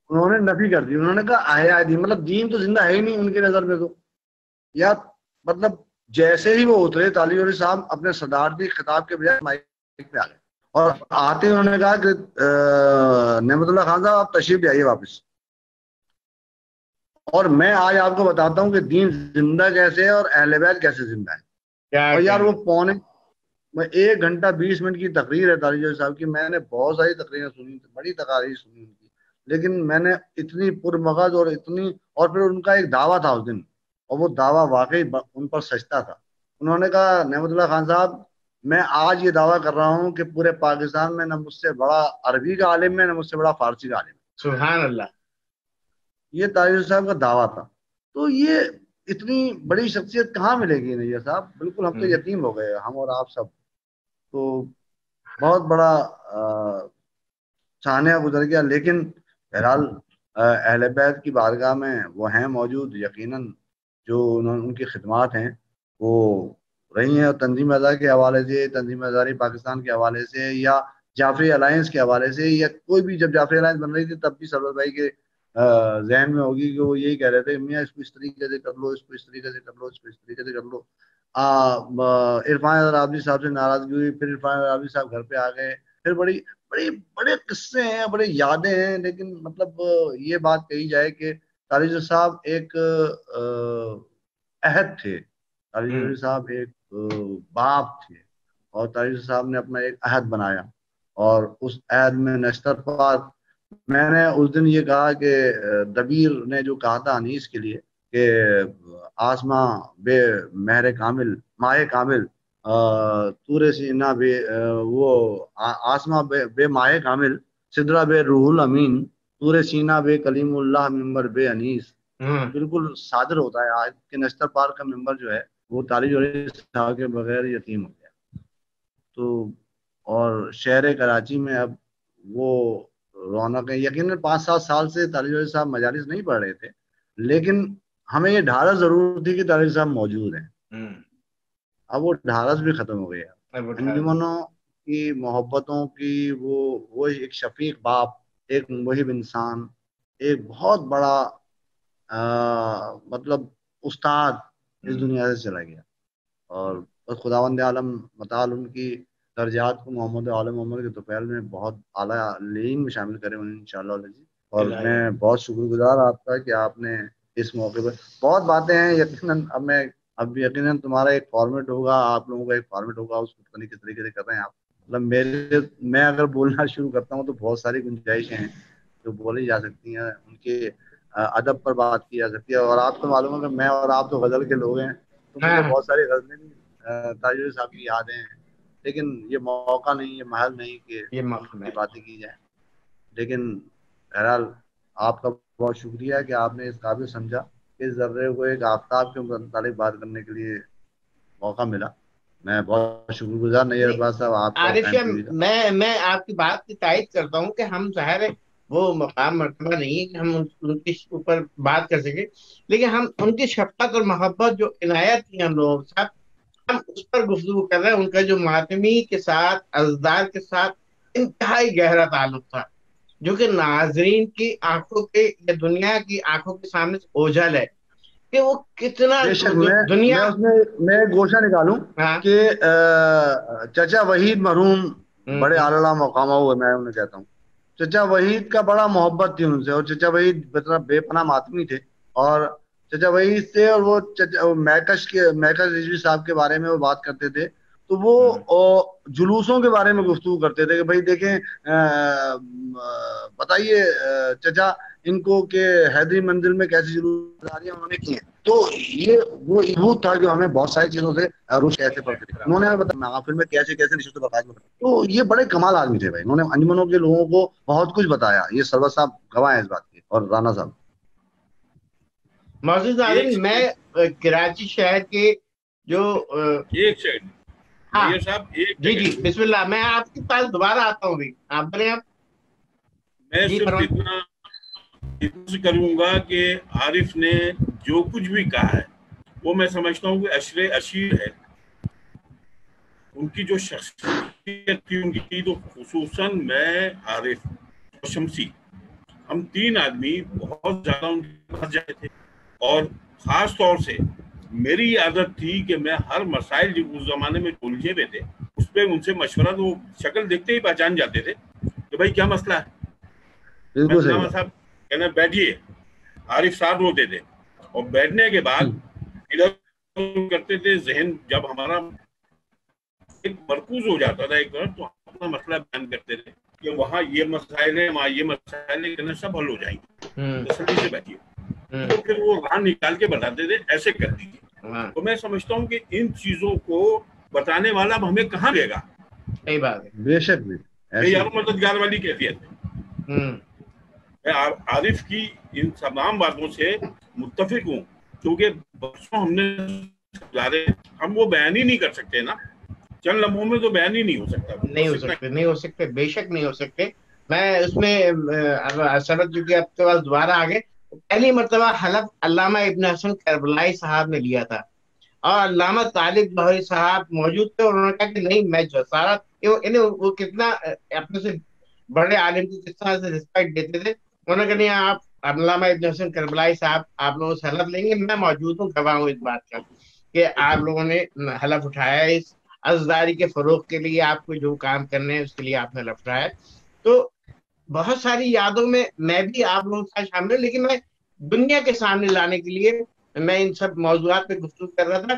انہوں نے نفی کر دی. انہوں نے کہا احیاء دین مطلب دین تو زندہ ہے ہی نہیں ان کی نظر میں. تو یا مطلب جیسے ہی وہ اترے تالی جوہری صاحب اپنے صدارتی خطاب کے بجائے مائک پہ آ گئے، اور آتے انہوں نے کہا کہ نعمت اللہ خان صاحب آپ تشریف لے آئیے واپس. اور میں آج آپ کو بتاتا ہوں کہ دین زندہ کیسے ہے اور اہل بیت کیسے زندہ ہے. اور یار وہ میں 1 گھنٹہ 20 منٹ کی تقریر ہے تالی جوہری صاحب کی. میں نے بہت ساری تقریریں سنی، بڑی تقاریر سنی ان کی، لیکن میں نے اتنی پرمغز اور اتنی، اور پھر ان کا ایک دعویٰ تھا اس دن، اور وہ دعویٰ واقعی ان پر سچتا تھا. انہوں نے کہا نعمت اللہ خان صاحب میں آج یہ دعویٰ کر رہا ہوں کہ پورے پاکستان میں نہ مجھ سے بڑا عربی کا عالم ہے، نہ مجھ سے بڑا فارسی کا عالم ہے. سبحان اللہ. یہ تالی جوہری صاحب کا دعویٰ تھا. تو یہ اتنی بڑی شخصیت کہاں ملے گی نیر صاحب؟ بالکل ہم تو یتیم ہو گئے، ہم اور آپ سب. تو بہت بڑا سانحہ گزر گیا، لیکن بہرحال اہل بیت کی بارگاہ میں وہ ہیں موجود، یقیناً جو ان کی خدمات ہیں وہ رہی ہیں، اور تنظیم ازہر کے حوالے سے، تنظیم ازہر پاکستان کے حوالے سے، یا جعفری الائنس کے حوالے سے، یا کوئی بھی، جب جعفری الائنس بن رہی تھی تب بھی سرور بھائی کے ذہن میں ہوگی کہ وہ یہی کہہ رہے تھے میاں اس کو اس طریقے سے کر لو، اس کو اس طریقے سے کر لو، اس کو اس طریقے سے کر لو۔ عرفان رابعی صاحب سے ناراضگی ہوئی، پھر عرفان رابعی صاحب گھر پہ آ گئے، پھر بڑے قصے ہیں، بڑے یادیں ہیں، لیکن مطلب یہ بات کہی جائے کہ طارق صاحب ایک عہد تھے، طارق صاحب ایک باپ تھے، اور طارق صاحب نے اپنا ایک عہد بنایا، اور اس عہد میں نشتر پاک، میں نے اس دن یہ کہا کہ دبیر نے جو کہا تھا انیس کے لیے کہ آسماں بے مہر کامل، ماہ کامل، تور سینا بے وہ آسماں بے ماہ کامل، سدرہ بے روح الامین، تور سینا بے کلیم اللہ، ممبر بے انیس، بالکل صادر ہوتا ہے آج کہ نشتر پاک کا ممبر جو ہے وہ طارق جوہری صاحب کے بغیر یتیم ہو گیا۔ تو اور شہر کراچی میں اب وہ رونق ہے، یقیناً 5-7 سال سے طارق جوہری صاحب مجالس نہیں پڑھ رہے تھے، لیکن ہمیں یہ ڈھارس ضرور تھی کہ طارق صاحب موجود ہیں۔ اب وہ ڈھارس بھی ختم ہو گیا، انجمنوں کی، محبتوں کی، وہ ایک شفیق باپ، ایک محب انسان، ایک بہت بڑا مطلب استاد اس دنیا سے چلا گیا، اور خداوند عالم متعال ان کی درجات کو محمد عالم محمد کے طفیل میں بہت اعلیٰ لین میں شامل کرے انہیں انشاءاللہ العزیز۔ اور میں بہت شکر گزار آپ کا کہ آپ نے اس موقع پر، بہت باتیں ہیں یقیناً، اب یقیناً تمہارا ایک فارمیٹ ہوگا، آپ لوگوں کا ایک فارمیٹ ہوگا، اس کو کس طریقے سے کر رہے ہیں آپ، مطلب میں اگر بولنا شروع کرتا ہوں تو بہت ساری گنجائشیں ہیں جو بولی جا سکتی ہیں، ان کے ادب پر بات کی جا سکتی ہے، اور آپ کو معلوم ہے کہ میں اور آپ تو غزل کے لوگ ہیں، تو مجھے بہت ساری غزلیں طارق جوہری صاحب کی یاد ہیں، لیکن یہ موقع نہیں، یہ محل نہیں کہ یہ باتیں کی جائیں، لیکن بہرحال آپ کا بہت شکریہ کہ آپ نے اس قابل سمجھا کہ اس ذرے کو ایک آفتاب کے متعلق بات کرنے کے لیے موقع ملا۔ میں بہت شکر گزار نہیں عرباز صاحب آپ کا۔ میں آپ کی بات کی تائید کرتا ہوں کہ ہم ظاہر ہے وہ مقام مرتبہ نہیں ہے کہ ہم ان کے اوپر بات کر سکیں، لیکن ہم ان کی شفقت اور محبت جو عنایت کی ہم لوگوں کے ساتھ، ہم اس پر گفتگو کر رہے ہیں۔ ان کا جو ماتمی کے ساتھ، ازدار کے ساتھ انتہائی گہرا تعلق تھا، جو کہ ناظرین کی آنکھوں کے یا دنیا کی آنکھوں کے سامنے اوجھل ہے کہ وہ کتنا دنیا میں گوشہ نکالوں کہ چچا وحید مرحوم بڑے اعلیٰ مقامہ ہوئے، میں انہیں کہتا ہوں چچا وحید کا بڑا محبت تھی ان سے، اور چچا وحید بے پناہ ماتمی تھے، اور چچا وحید سے، اور وہ میکش رضوی صاحب کے بارے میں وہ بات کرتے تھے، تو وہ جلوسوں کے بارے میں گفتگو کرتے تھے کہ بھائی دیکھیں بتائیے چچا ان کو کہ حیدری منزل میں کیسی جلوس انہوں نے کی ہیں، تو یہ وہ ایہود تھا جو ہمیں بہت ساری چیزوں سے روش کیسے پڑتے تھے، انہوں نے ہمیں بتایا محافل میں کیسے نشست و برخاست میں، تو یہ بڑے کمال آدمی تھے بھائی، انہوں نے انجمنوں کے لوگوں کو بہت کچھ بتایا، یہ سرور صاحب گواہ ہیں اس بات کے، اور رانا صاحب۔ معزز ناظرین، میں کراچی شہر کے جو ایک سیکنڈ صاحب، جی بسم اللہ، میں آپ کے پاس دوبارہ آتا ہوں، آپ بولیں۔ آپ میں صرف اتنا کروں گا کہ عارف نے جو کچھ بھی کہا ہے وہ میں سمجھتا ہوں کہ عشر عشیر ہے، ان کی جو شخصیت تھی ان کی، تو خصوصاً میں، عارف اور شمسی، ہم تین آدمی بہت زیادہ ان کے پاس جاتے تھے، اور خاص طور سے میری یہ عادت تھی کہ میں ہر مسائل جو اس زمانے میں الجھے ہوئے تھے اس پہ ان سے مشورہ، تو شکل دیکھتے ہی پہچان جاتے تھے کہ بھائی کیا مسئلہ ہے، صاحب کہنا بیٹھیے، عارف صاحب ہوتے تھے، اور بیٹھنے کے بعد ادھر کرتے تھے، ذہن جب ہمارا ایک مرکوز ہو جاتا تھا ایک طرف، تو اپنا مسئلہ بیان کرتے تھے کہ وہاں یہ مسائل ہیں، وہاں یہ مسائل ہیں، کہنا سب حل ہو جائیں گے، تسلی سے بیٹھیے، تو پھر وہ راہ نکال کے بتاتے تھے ایسے کر دیجیے۔ تو میں سمجھتا ہوں کہ ان چیزوں کو بتانے والا اب ہمیں کہاں دے گا، صحیح بات ہے، بے شک بھی یار مددگار والی کیفیت ہے۔ میں عارف کی ان تمام باتوں سے متفق ہوں، کیونکہ برسوں ہم نے ہم وہ بیان ہی نہیں کر سکتے نا، چند لمحوں میں تو بیان ہی نہیں ہو سکتا، نہیں ہو سکتے، بے شک نہیں ہو سکتے، میں اس میں سبق جو کہ آپ کے پاس دوبارہ آ گئے، پہلی مرتبہ حلف علامہ ابن حسن کربلائی صاحب نے لیا تھا، اور علامہ طالب جوہری صاحب موجود تھے، اور انہوں نے کہا کہ نہیں میں جو سارا وہ کتنا اپنے سے بڑے عالم کو کس طرح سے رسپیکٹ دیتے تھے، انہوں نے کہا نہیں آپ علامہ ابن حسن کربلائی صاحب آپ لوگوں سے حلف لیں گے، میں موجود ہوں، گواہ ہوں اس بات کا کہ آپ لوگوں نے حلف اٹھایا ہے اس عزداری کے فروغ کے لیے، آپ کو جو کام کرنے ہیں اس کے لیے آپ نے حلف اٹھایا ہے۔ تو بہت ساری یادوں میں بھی آپ لوگوں کے ساتھ شامل ہوں، لیکن میں دنیا کے سامنے لانے کے لیے میں ان سب موضوعات پہ گفتگو کر رہا تھا۔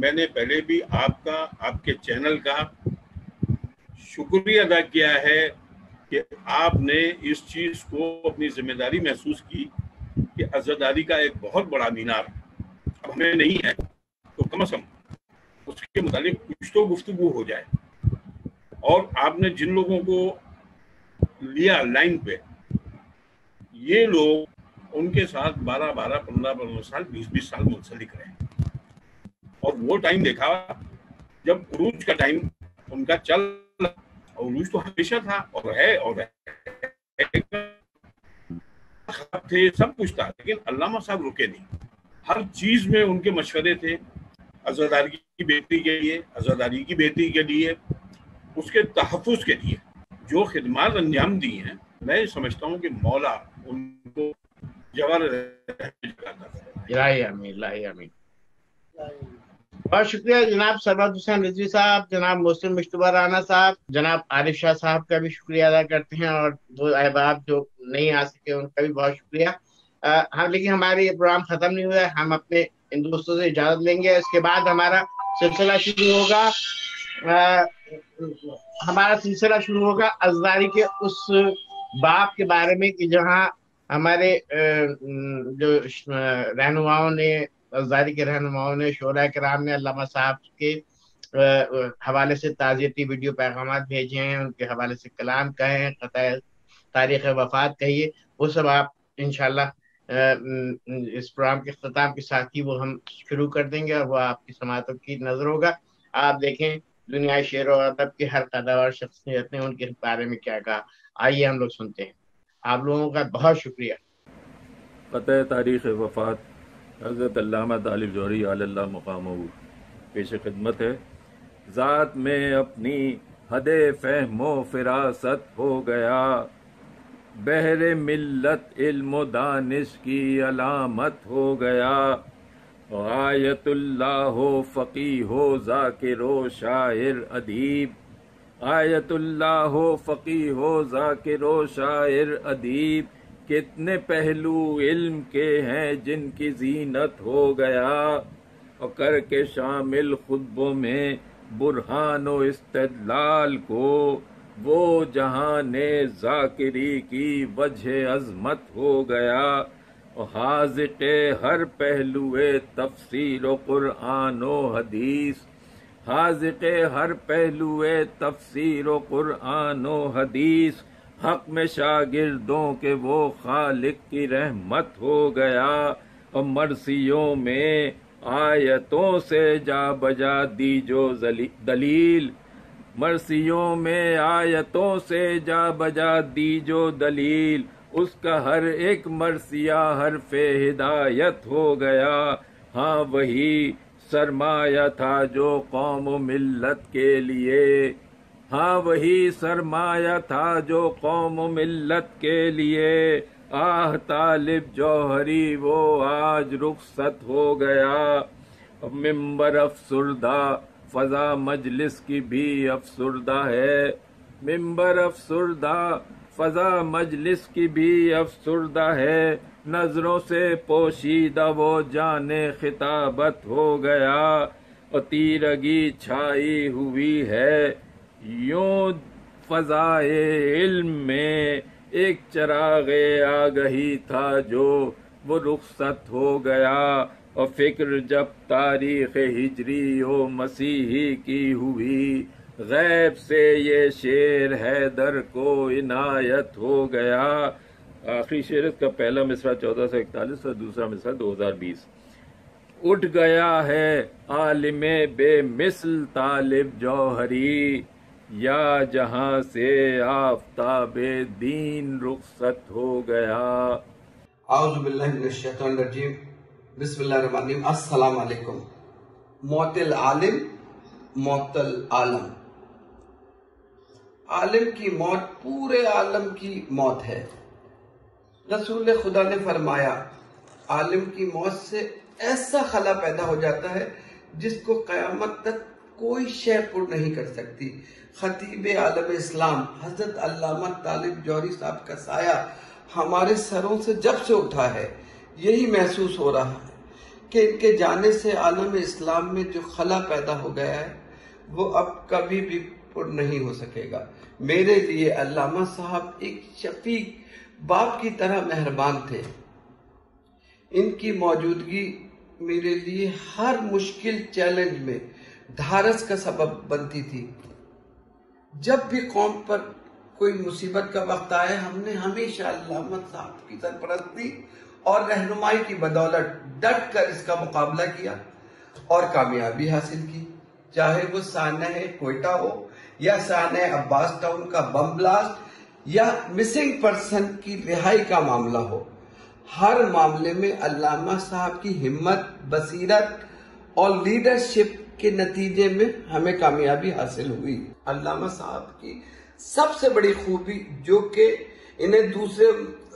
میں نے پہلے بھی آپ کا، آپ کے چینل کا شکریہ ادا کیا ہے کہ آپ نے اس چیز کو اپنی ذمہ داری محسوس کی کہ عزاداری کا ایک بہت بڑا مینار اب ہمیں نہیں ہے، تو کم از کم اس کے متعلق کچھ تو گفتگو ہو جائے۔ اور آپ نے جن لوگوں کو لیا لائن پہ، یہ لوگ ان کے ساتھ 12 15 سال 20 سال منسلک رہے، اور وہ ٹائم دیکھا جب عروج کا ٹائم ان کا چل، عروج تو ہمیشہ تھا اور ہے، اور تھے، سب کچھ تھا، لیکن علامہ صاحب رکے نہیں، ہر چیز میں ان کے مشورے تھے، عزاداری کی بہتری کے لیے، عزاداری کی بہتری کے لیے، اس کے تحفظ کے لیے جو خدمات انجام دی ہیں، میں سمجھتا ہوں کہ مولا ان کو جوہر الہی آمین، الہی آمین۔ بہت شکریہ جناب سربت حسین رضوی صاحب، جناب محسن مشتبہ رانا صاحب، جناب عارف شاہ صاحب کا بھی شکریہ ادا کرتے ہیں، اور وہ احباب جو نہیں آ سکے ان کا بھی بہت شکریہ۔ ہم لیکن ہمارے یہ پروگرام ختم نہیں ہوا ہے، ہم اپنے ان دوستوں سے اجازت لیں گے، اس کے بعد ہمارا سلسلہ شروع ہوگا عزاداری کے اس باب کے بارے میں کہ جہاں ہمارے جو رہنماؤں نے، عزاداری کے رہنماؤں نے، شعراء کرام نے علامہ صاحب کے حوالے سے تعزیتی ویڈیو پیغامات بھیجے ہیں، ان کے حوالے سے کلام کہے ہیں، قطع تاریخ وفات کہیے، وہ سب آپ انشاءاللہ اس پروگرام کے اختتام کے ساتھ ہی وہ ہم شروع کر دیں گے، اور وہ آپ کی سماعتوں کی نظر ہوگا۔ آپ دیکھیں دنیا شعر و ادب کے ہر قدر شخصیت نے ان کے بارے میں کیا کہا، آئیے ہم لوگ سنتے ہیں۔ آپ لوگوں کا بہت شکریہ۔ قطع تاریخ وفات حضرت علامہ طالب جوہری علی اللہ مقامہ پیش خدمت ہے۔ ذات میں اپنی حد فہم و فراست ہو گیا، بحر ملت علم و دانش کی علامت ہو گیا، آیت اللہ ہو فقیہ ہو ذاکر و شاعر ادیب، آیت اللہ ہو فقیہ ہو ذاکر و شاعر ادیب، کتنے پہلو علم کے ہیں جن کی زینت ہو گیا، اور کر کے شامل خطبوں میں برہان و استدلال کو، وہ جہان ذاکری کی وجہ عظمت ہو گیا، اور حاذق ہر پہلو تفسیر و قرآن و حدیث، حاذق ہر پہلو تفسیر و قرآن و حدیث، حق میں شاگردوں کے وہ خالق کی رحمت ہو گیا، اور مرثیوں میں آیتوں سے جا بجا دی جو دلیل، مرثیوں میں آیتوں سے جا بجا دی جو دلیل، اس کا ہر ایک مرثیہ حرف ہدایت ہو گیا، ہاں وہی سرمایہ تھا جو قوم و ملت کے لیے، ہاں وہی سرمایہ تھا جو قوم و ملت کے لیے، آہ طالب جوہری وہ آج رخصت ہو گیا، ممبر افسردہ فضا مجلس کی بھی افسردہ ہے، ممبر افسردہ فضا مجلس کی بھی افسردہ ہے، نظروں سے پوشیدہ وہ جان خطابت ہو گیا، اور تیرگی چھائی ہوئی ہے یوں فضائے علم میں، ایک چراغ آگہی تھا جو وہ رخصت ہو گیا، اور فکر جب تاریخ ہجری و مسیحی کی ہوئی، غیب سے یہ شعر حیدر کو عنایت ہو گیا۔ آخری شعر اس کا پہلا مصرع 1441 اور دوسرا مصرع 2020۔ اٹھ گیا ہے عالم بے مثل طالب جوہری، یا جہاں سے آفتاب دین رخصت ہو گیا۔ اعوذ باللہ من الشیطان الرجیم، بسم اللہ الرحمن الرحیم۔ السلام علیکم۔ موت العالم، موت العالم۔ عالم کی موت پورے عالم کی موت ہے۔ رسول خدا نے فرمایا عالم کی موت سے ایسا خلا پیدا ہو جاتا ہے جس کو قیامت تک کوئی شے پر نہیں کر سکتی۔ خطیب عالم اسلام حضرت علامہ طالب جوہری صاحب کا سایہ ہمارے سروں سے جب سے اٹھا ہے، یہی محسوس ہو رہا ہے کہ ان کے جانے سے عالم اسلام میں جو خلا پیدا ہو گیا ہے وہ اب کبھی بھی پر نہیں ہو سکے گا۔ میرے لیے علامہ صاحب ایک شفیق باپ کی طرح مہربان تھے۔ ان کی موجودگی میرے لیے ہر مشکل چیلنج میں دھارس کا سبب بنتی تھی۔ جب بھی قوم پر کوئی مصیبت کا وقت آئے، ہم نے ہمیشہ علامہ صاحب کی سرپرستی اور رہنمائی کی بدولت ڈٹ کر اس کا مقابلہ کیا اور کامیابی حاصل کی، چاہے وہ سانحہ کوئٹہ ہو یا سانحہ عباس ٹاؤن کا بم بلاسٹ یا مسنگ پرسن کی رہائی کا معاملہ ہو۔ ہر معاملے میں علامہ صاحب کی ہمت، بصیرت اور لیڈرشپ کے نتیجے میں ہمیں کامیابی حاصل ہوئی۔ علامہ صاحب کی سب سے بڑی خوبی جو کہ انہیں دوسرے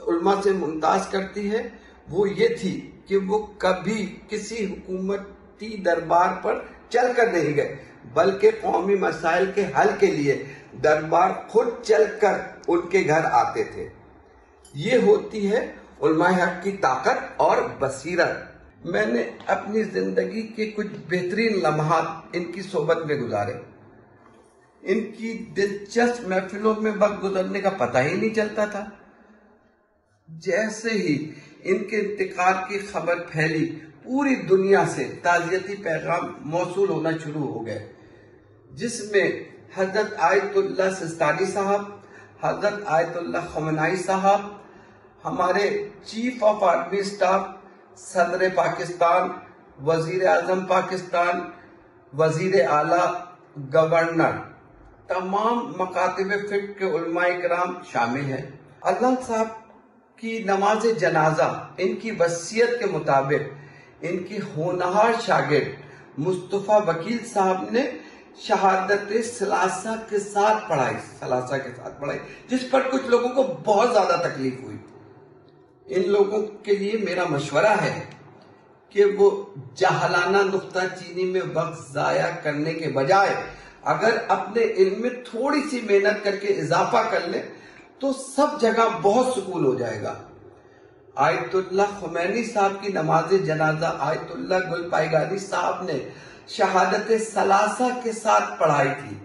علماء سے ممتاز کرتی ہے وہ یہ تھی کہ وہ کبھی کسی حکومتی دربار پر چل کر نہیں گئے، بلکہ قومی مسائل کے حل کے لیے دربار خود چل کر ان کے گھر آتے تھے۔ یہ ہوتی ہے علماء حق کی طاقت اور بصیرت۔ میں نے اپنی زندگی کے کچھ بہترین لمحات ان کی صحبت میں گزارے۔ ان کی دلچسپ محفلوں میں وقت گزرنے کا پتہ ہی نہیں چلتا تھا۔ جیسے ہی ان کے انتقال کی خبر پھیلی، پوری دنیا سے تعزیتی پیغام موصول ہونا شروع ہو گئے، جس میں حضرت آیت اللہ سستانی صاحب، حضرت آیت اللہ خمینائی صاحب، ہمارے چیف آف آرمی اسٹاف، صدر پاکستان، وزیر اعظم پاکستان، وزیر اعلیٰ، گورنر، تمام مکاتب فقہ کے علماء کرام شامل ہیں۔ علامہ صاحب کی نماز جنازہ ان کی وصیت کے مطابق ان کی ہونہار شاگرد مصطفیٰ وکیل صاحب نے شہادت ثلاثہ کے ساتھ پڑھائی، جس پر کچھ لوگوں کو بہت زیادہ تکلیف ہوئی۔ ان لوگوں کے لیے میرا مشورہ ہے کہ وہ جاہلانہ نکتہ چینی میں وقت ضائع کرنے کے بجائے اگر اپنے علم میں تھوڑی سی محنت کر کے اضافہ کر لیں تو سب جگہ بہت سکون ہو جائے گا۔ آیت اللہ خمینی صاحب کی نماز جنازہ آیت اللہ گل پائیگانی صاحب نے شہادت ثلاثہ کے ساتھ پڑھائی تھی۔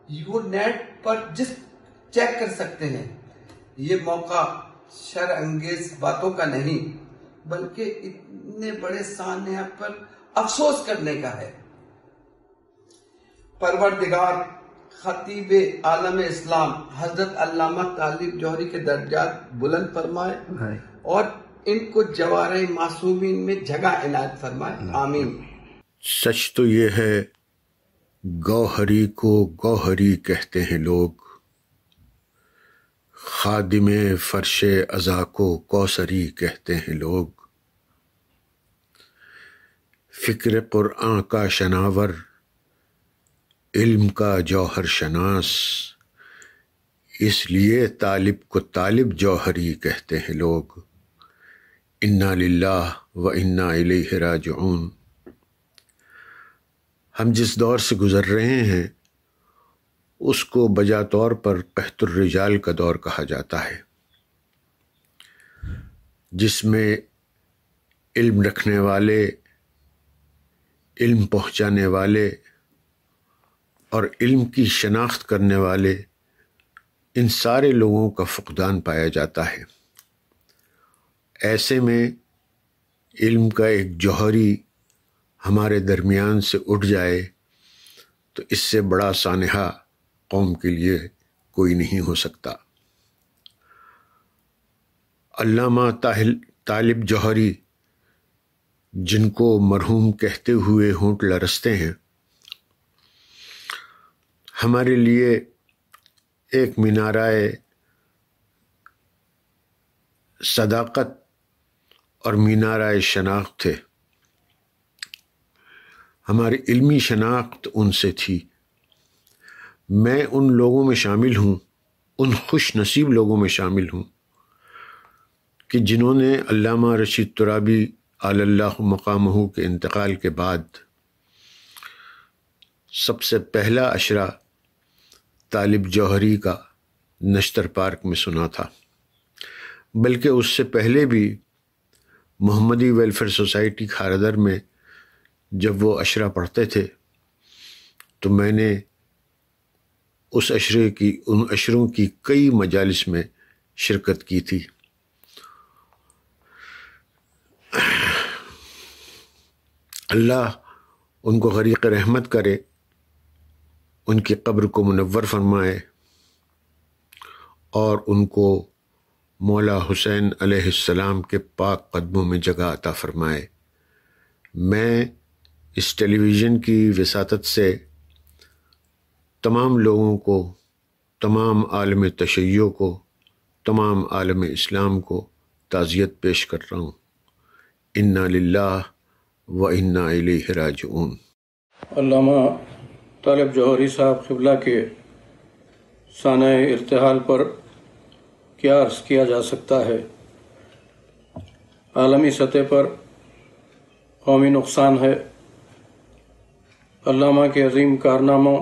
یہ نیٹ پر چیک کر سکتے ہیں۔ یہ موقع شر انگیز باتوں کا نہیں بلکہ اتنے بڑے سانحہ پر افسوس کرنے کا ہے۔ پروردگار خطیب عالم اسلام حضرت علامہ طالب جوہری کے درجات بلند فرمائے اور ان کو جوارح معصومین میں جگہ عنایت فرمائے، آمین۔ سچ تو یہ ہے گوہری کو گوہری کہتے ہیں لوگ، خادم فرش عزا کو کوثری کہتے ہیں لوگ، فکر قرآن کا شناور، علم کا جوہر شناس، اس لیے طالب کو طالب جوہری کہتے ہیں لوگ۔ انا للہ و انا الیہ راجعون۔ ہم جس دور سے گزر رہے ہیں اس کو بجا طور پر قحط الرجال کا دور کہا جاتا ہے، جس میں علم رکھنے والے، علم پہنچانے والے اور علم کی شناخت کرنے والے، ان سارے لوگوں کا فقدان پایا جاتا ہے۔ ایسے میں علم کا ایک جوہری ہمارے درمیان سے اٹھ جائے تو اس سے بڑا سانحہ قوم کے لیے کوئی نہیں ہو سکتا۔ علامہ طالب جوہری، جن کو مرحوم کہتے ہوئے ہونٹ لرزتے ہیں، ہمارے لیے ایک مینارۂ صداقت اور مینارۂ شناخت تھے. ہماری علمی شناخت ان سے تھی. میں ان لوگوں میں شامل ہوں، ان خوش نصیب لوگوں میں شامل ہوں کہ جنہوں نے علامہ رشید ترابی علی اللہ مقامہ کے انتقال کے بعد سب سے پہلا اشرا طالب جوہری کا نشتر پارک میں سنا تھا، بلکہ اس سے پہلے بھی محمدی ویلفیئر سوسائٹی کھارادر میں جب وہ اشرا پڑھتے تھے تو میں نے ان اشروں کی کئی مجالس میں شرکت کی تھی. اللہ ان کو غریق رحمت کرے، ان کی قبر کو منور فرمائے اور ان کو مولا حسین علیہ السلام کے پاک قدموں میں جگہ عطا فرمائے. میں اس ٹیلی ویژن کی وساطت سے تمام لوگوں کو، تمام عالم تشیع کو، تمام عالم اسلام کو تعزیت پیش کر رہا ہوں. انا للہ و انا الیہ راجعون. علامہ طالب جوہری صاحب قبلہ کے سانحہ ارتحال پر کیا عرض کیا جا سکتا ہے. عالمی سطح پر قومی نقصان ہے. علامہ کے عظیم کارناموں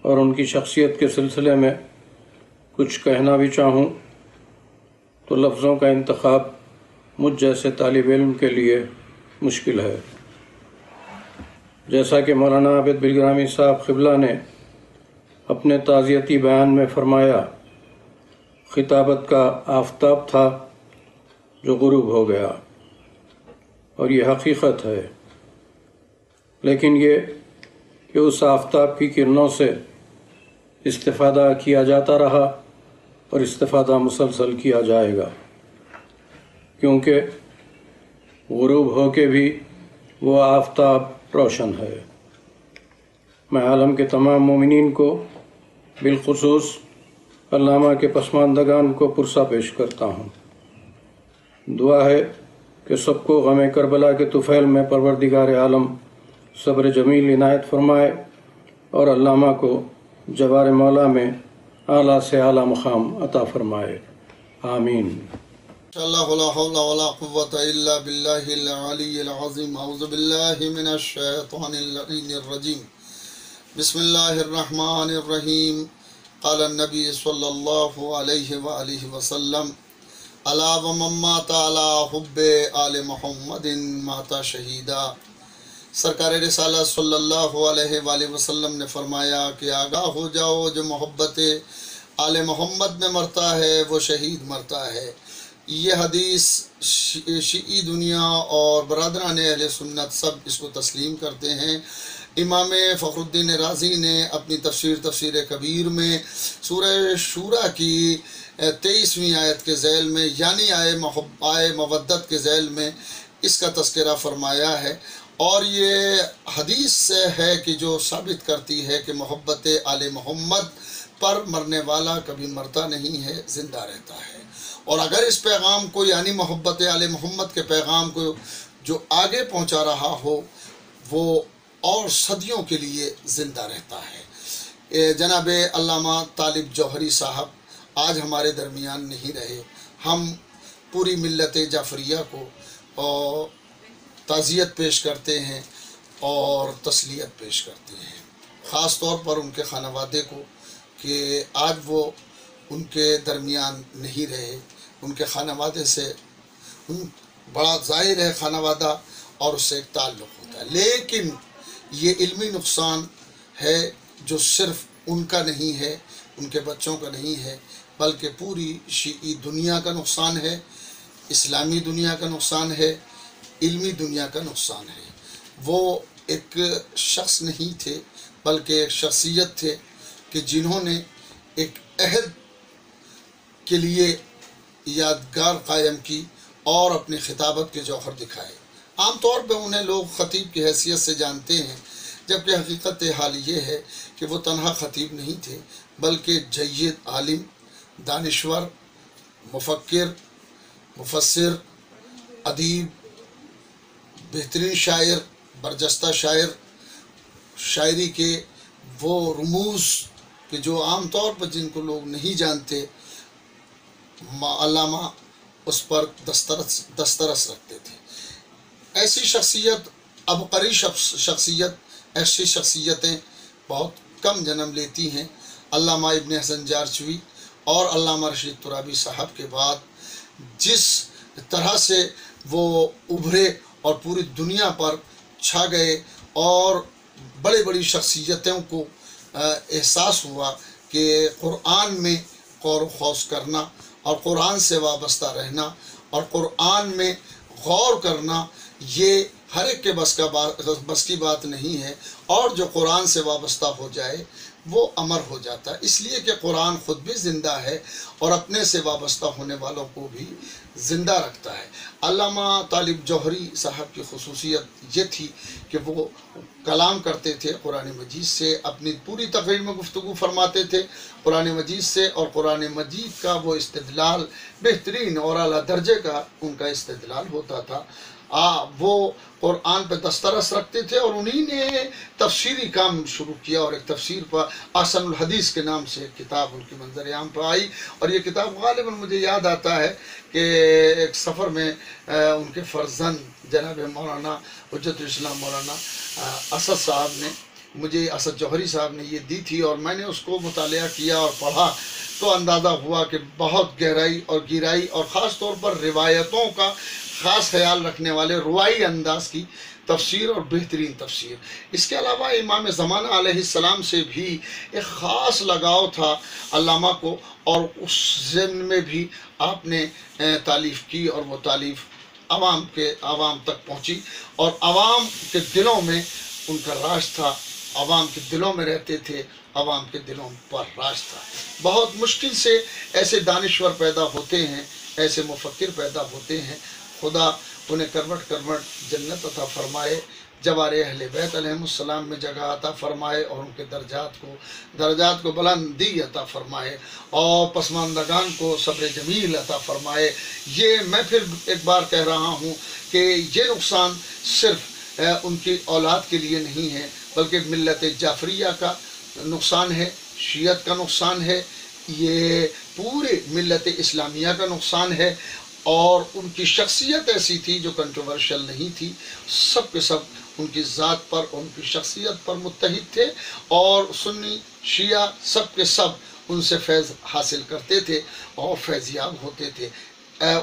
اور ان کی شخصیت کے سلسلے میں کچھ کہنا بھی چاہوں تو لفظوں کا انتخاب مجھ جیسے طالب علم کے لیے مشکل ہے. جیسا کہ مولانا عابد بالگرامی صاحب قبلہ نے اپنے تعزیتی بیان میں فرمایا، خطابت کا آفتاب تھا جو غروب ہو گیا، اور یہ حقیقت ہے. لیکن یہ کہ اس آفتاب کی کرنوں سے استفادہ کیا جاتا رہا اور استفادہ مسلسل کیا جائے گا، کیونکہ غروب ہو کے بھی وہ آفتاب روشن ہے. میں عالم کے تمام مومنین کو، بالخصوص علامہ کے پسماندگان کو پرسہ پیش کرتا ہوں. دعا ہے کہ سب کو غم کربلا کے طفیل میں پروردگار عالم صبر جمیل عنایت فرمائے اور علامہ کو جوار مولا میں اعلیٰ سے اعلیٰ مقام عطا فرمائے. آمین. اللہ لا حول ولا قوة الا باللہ العلی العظیم. اعوذ باللہ من الشیطان اللعین الرجیم. بسم اللہ الرحمن الرحیم. قال النبی صلی اللہ علیہ وآلہ وسلم الا ومن مات علی حب آل محمد مات شہیدا. سرکار رسالہ صلی اللہ علیہ وآلہ وسلم نے فرمایا کہ آگاہ ہو جاؤ، جو محبت آل محمد میں مرتا ہے وہ شہید مرتا ہے. یہ حدیث شیعی دنیا اور برادران اہل سنت سب اس کو تسلیم کرتے ہیں. امام فخر الدین رازی نے اپنی تفسیر کبیر میں سورہ شورا کی 23ویں آیت کے ذیل میں، یعنی آئے مودت کے ذیل میں اس کا تذکرہ فرمایا ہے. اور یہ حدیث سے ہے کہ جو ثابت کرتی ہے کہ محبت آل محمد پر مرنے والا کبھی مرتا نہیں ہے، زندہ رہتا ہے. اور اگر اس پیغام کو، یعنی محبت آل محمد کے پیغام کو جو آگے پہنچا رہا ہو، وہ اور صدیوں کے لیے زندہ رہتا ہے. جناب علامہ طالب جوہری صاحب آج ہمارے درمیان نہیں رہے. ہم پوری ملت جعفریہ کو تعزیت پیش کرتے ہیں اور تسلیت پیش کرتے ہیں، خاص طور پر ان کے خانوادے کو کہ آج وہ ان کے درمیان نہیں رہے. ان کے خانوادے سے بڑا ظاہر ہے خانوادہ اور اس سے ایک تعلق ہوتا ہے، لیکن یہ علمی نقصان ہے جو صرف ان کا نہیں ہے، ان کے بچوں کا نہیں ہے، بلکہ پوری شیعی دنیا کا نقصان ہے، اسلامی دنیا کا نقصان ہے، علمی دنیا کا نقصان ہے. وہ ایک شخص نہیں تھے بلکہ ایک شخصیت تھے کہ جنہوں نے ایک عہد کے لیے یادگار قائم کی اور اپنی خطابت کے جوہر دکھائے. عام طور پہ انہیں لوگ خطیب کی حیثیت سے جانتے ہیں، جبکہ حقیقت حال یہ ہے کہ وہ تنہا خطیب نہیں تھے بلکہ جید عالم، دانشور، مفکر، مفسر، ادیب، بہترین شاعر، برجستہ شاعر، شاعری کے وہ رموز کہ جو عام طور پر جن کو لوگ نہیں جانتے، علامہ اس پر دسترس رکھتے تھے۔ ایسی شخصیت، عبقری شخصیت، ایسی شخصیتیں بہت کم جنم لیتی ہیں۔ علامہ ابن حسن جارچوی اور علامہ رشید ترابی صاحب کے بعد جس طرح سے وہ ابھرے اور پوری دنیا پر چھا گئے اور بڑی بڑی شخصیتوں کو احساس ہوا کہ قرآن میں غور و خوض کرنا اور قرآن سے وابستہ رہنا اور قرآن میں غور کرنا یہ ہر ایک کے بس کی بات نہیں ہے، اور جو قرآن سے وابستہ ہو جائے وہ امر ہو جاتا ہے، اس لیے کہ قرآن خود بھی زندہ ہے اور اپنے سے وابستہ ہونے والوں کو بھی زندہ رکھتا ہے۔ علامہ طالب جوہری صاحب کی خصوصیت یہ تھی کہ وہ کلام کرتے تھے قرآن مجید سے، اپنی پوری تقریر میں گفتگو فرماتے تھے قرآن مجید سے، اور قرآن مجید کا وہ استدلال بہترین اور اعلیٰ درجے کا ان کا استدلال ہوتا تھا۔ وہ قرآن پہ دسترس رکھتے تھے اور انہی نے تفسیری کام شروع کیا، اور ایک تفسیر پر احسن الحدیث کے نام سے ایک کتاب ان کی منظر عام پر آئی، اور یہ کتاب غالباً مجھے یاد آتا ہے کہ ایک سفر میں ان کے فرزند جناب مولانا حجت الاسلام مولانا اسد صاحب نے مجھے، اسد جوہری صاحب نے یہ دی تھی، اور میں نے اس کو مطالعہ کیا اور پڑھا تو اندازہ ہوا کہ بہت گہرائی اور گہرائی اور خاص طور پر روایتوں کا خاص خیال رکھنے والے روائی انداز کی تفسیر اور بہترین تفسیر۔ اس کے علاوہ امام زمانہ علیہ السلام سے بھی ایک خاص لگاؤ تھا علامہ کو، اور اس ضمن میں بھی آپ نے تالیف کی، اور وہ تالیف عوام تک پہنچی، اور عوام کے دلوں میں ان کا راج تھا، عوام کے دلوں میں رہتے تھے، عوام کے دلوں پر راج تھا۔ بہت مشکل سے ایسے دانشور پیدا ہوتے ہیں، ایسے مفکر پیدا ہوتے ہیں، خدا انہیں کروٹ جنت عطا فرمائے، جوار اہل بیت علیہ السلام میں جگہ عطا فرمائے، اور ان کے درجات کو بلندی عطا فرمائے، اور پسماندگان کو صبر جمیل عطا فرمائے۔ یہ میں پھر ایک بار کہہ رہا ہوں کہ یہ نقصان صرف ان کی اولاد کے لیے نہیں ہے، بلکہ ملت جعفریہ کا نقصان ہے، شیعت کا نقصان ہے، یہ پورے ملت اسلامیہ کا نقصان ہے۔ اور ان کی شخصیت ایسی تھی جو کنٹروورشل نہیں تھی، سب کے سب ان کی ذات پر، ان کی شخصیت پر متحد تھے، اور سنی شیعہ سب کے سب ان سے فیض حاصل کرتے تھے اور فیضیاب ہوتے تھے۔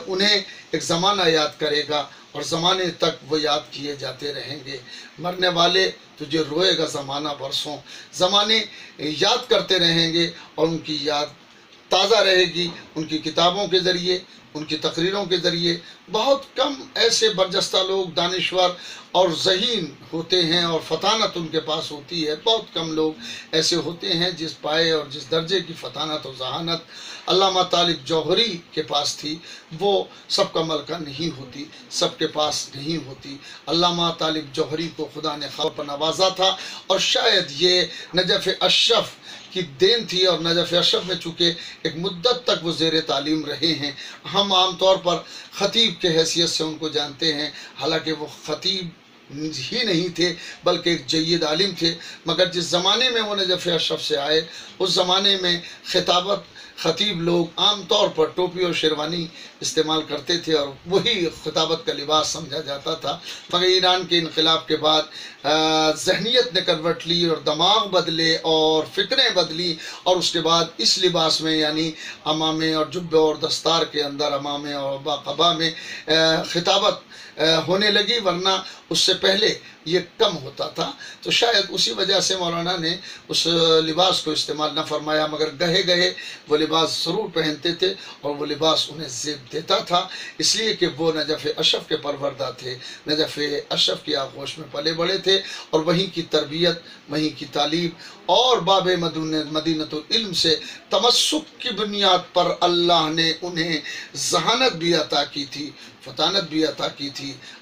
انہیں ایک زمانہ یاد کرے گا اور زمانے تک وہ یاد کیے جاتے رہیں گے۔ مرنے والے تجھے روئے گا زمانہ برسوں، زمانے یاد کرتے رہیں گے، اور ان کی یاد تازہ رہے گی ان کی کتابوں کے ذریعے، ان کی تقریروں کے ذریعے۔ بہت کم ایسے برجستہ لوگ دانشور اور ذہین ہوتے ہیں اور فطانت ان کے پاس ہوتی ہے، بہت کم لوگ ایسے ہوتے ہیں جس پائے اور جس درجے کی فطانت و ذہانت علامہ طالب جوہری کے پاس تھی، وہ سب کا ملکہ نہیں ہوتی، سب کے پاس نہیں ہوتی۔ علامہ طالب جوہری کو خدا نے خواب پر نوازا تھا، اور شاید یہ نجف اشرف کی دین تھی، اور نجف اشرف میں چونکہ ایک مدت تک وہ زیر تعلیم رہے ہیں، ہم عام طور پر خطیب کے حیثیت سے ان کو جانتے ہیں، حالانکہ وہ خطیب ہی نہیں تھے بلکہ ایک جید عالم تھے، مگر جس زمانے میں وہ نجف اشرف سے آئے اس زمانے میں خطیب لوگ عام طور پر ٹوپی اور شیروانی استعمال کرتے تھے، اور وہی خطابت کا لباس سمجھا جاتا تھا۔ مگر ایران کے انقلاب کے بعد ذہنیت نے کروٹ لی اور دماغ بدلے اور فکریں بدلی، اور اس کے بعد اس لباس میں یعنی عمامے اور جبے اور دستار کے اندر عمامے اور قبا میں خطابت ہونے لگی، ورنہ اس سے پہلے یہ کم ہوتا تھا۔ تو شاید اسی وجہ سے مولانا نے اس لباس کو استعمال نہ فرمایا، مگر گہے گہے وہ لباس ضرور پہنتے تھے، اور وہ لباس انہیں زیب دیتا تھا، اس لیے کہ وہ نجف اشرف کے پروردہ تھے، نجف اشرف کی آغوش میں پلے بڑے تھے، اور وہیں کی تربیت، وہیں کی تعلیم اور باب مدینۃ العلم سے تمسک کی بنیاد پر اللہ نے انہیں ذہانت بھی عطا کی تھی، فطانت بھی عطا کی تھی۔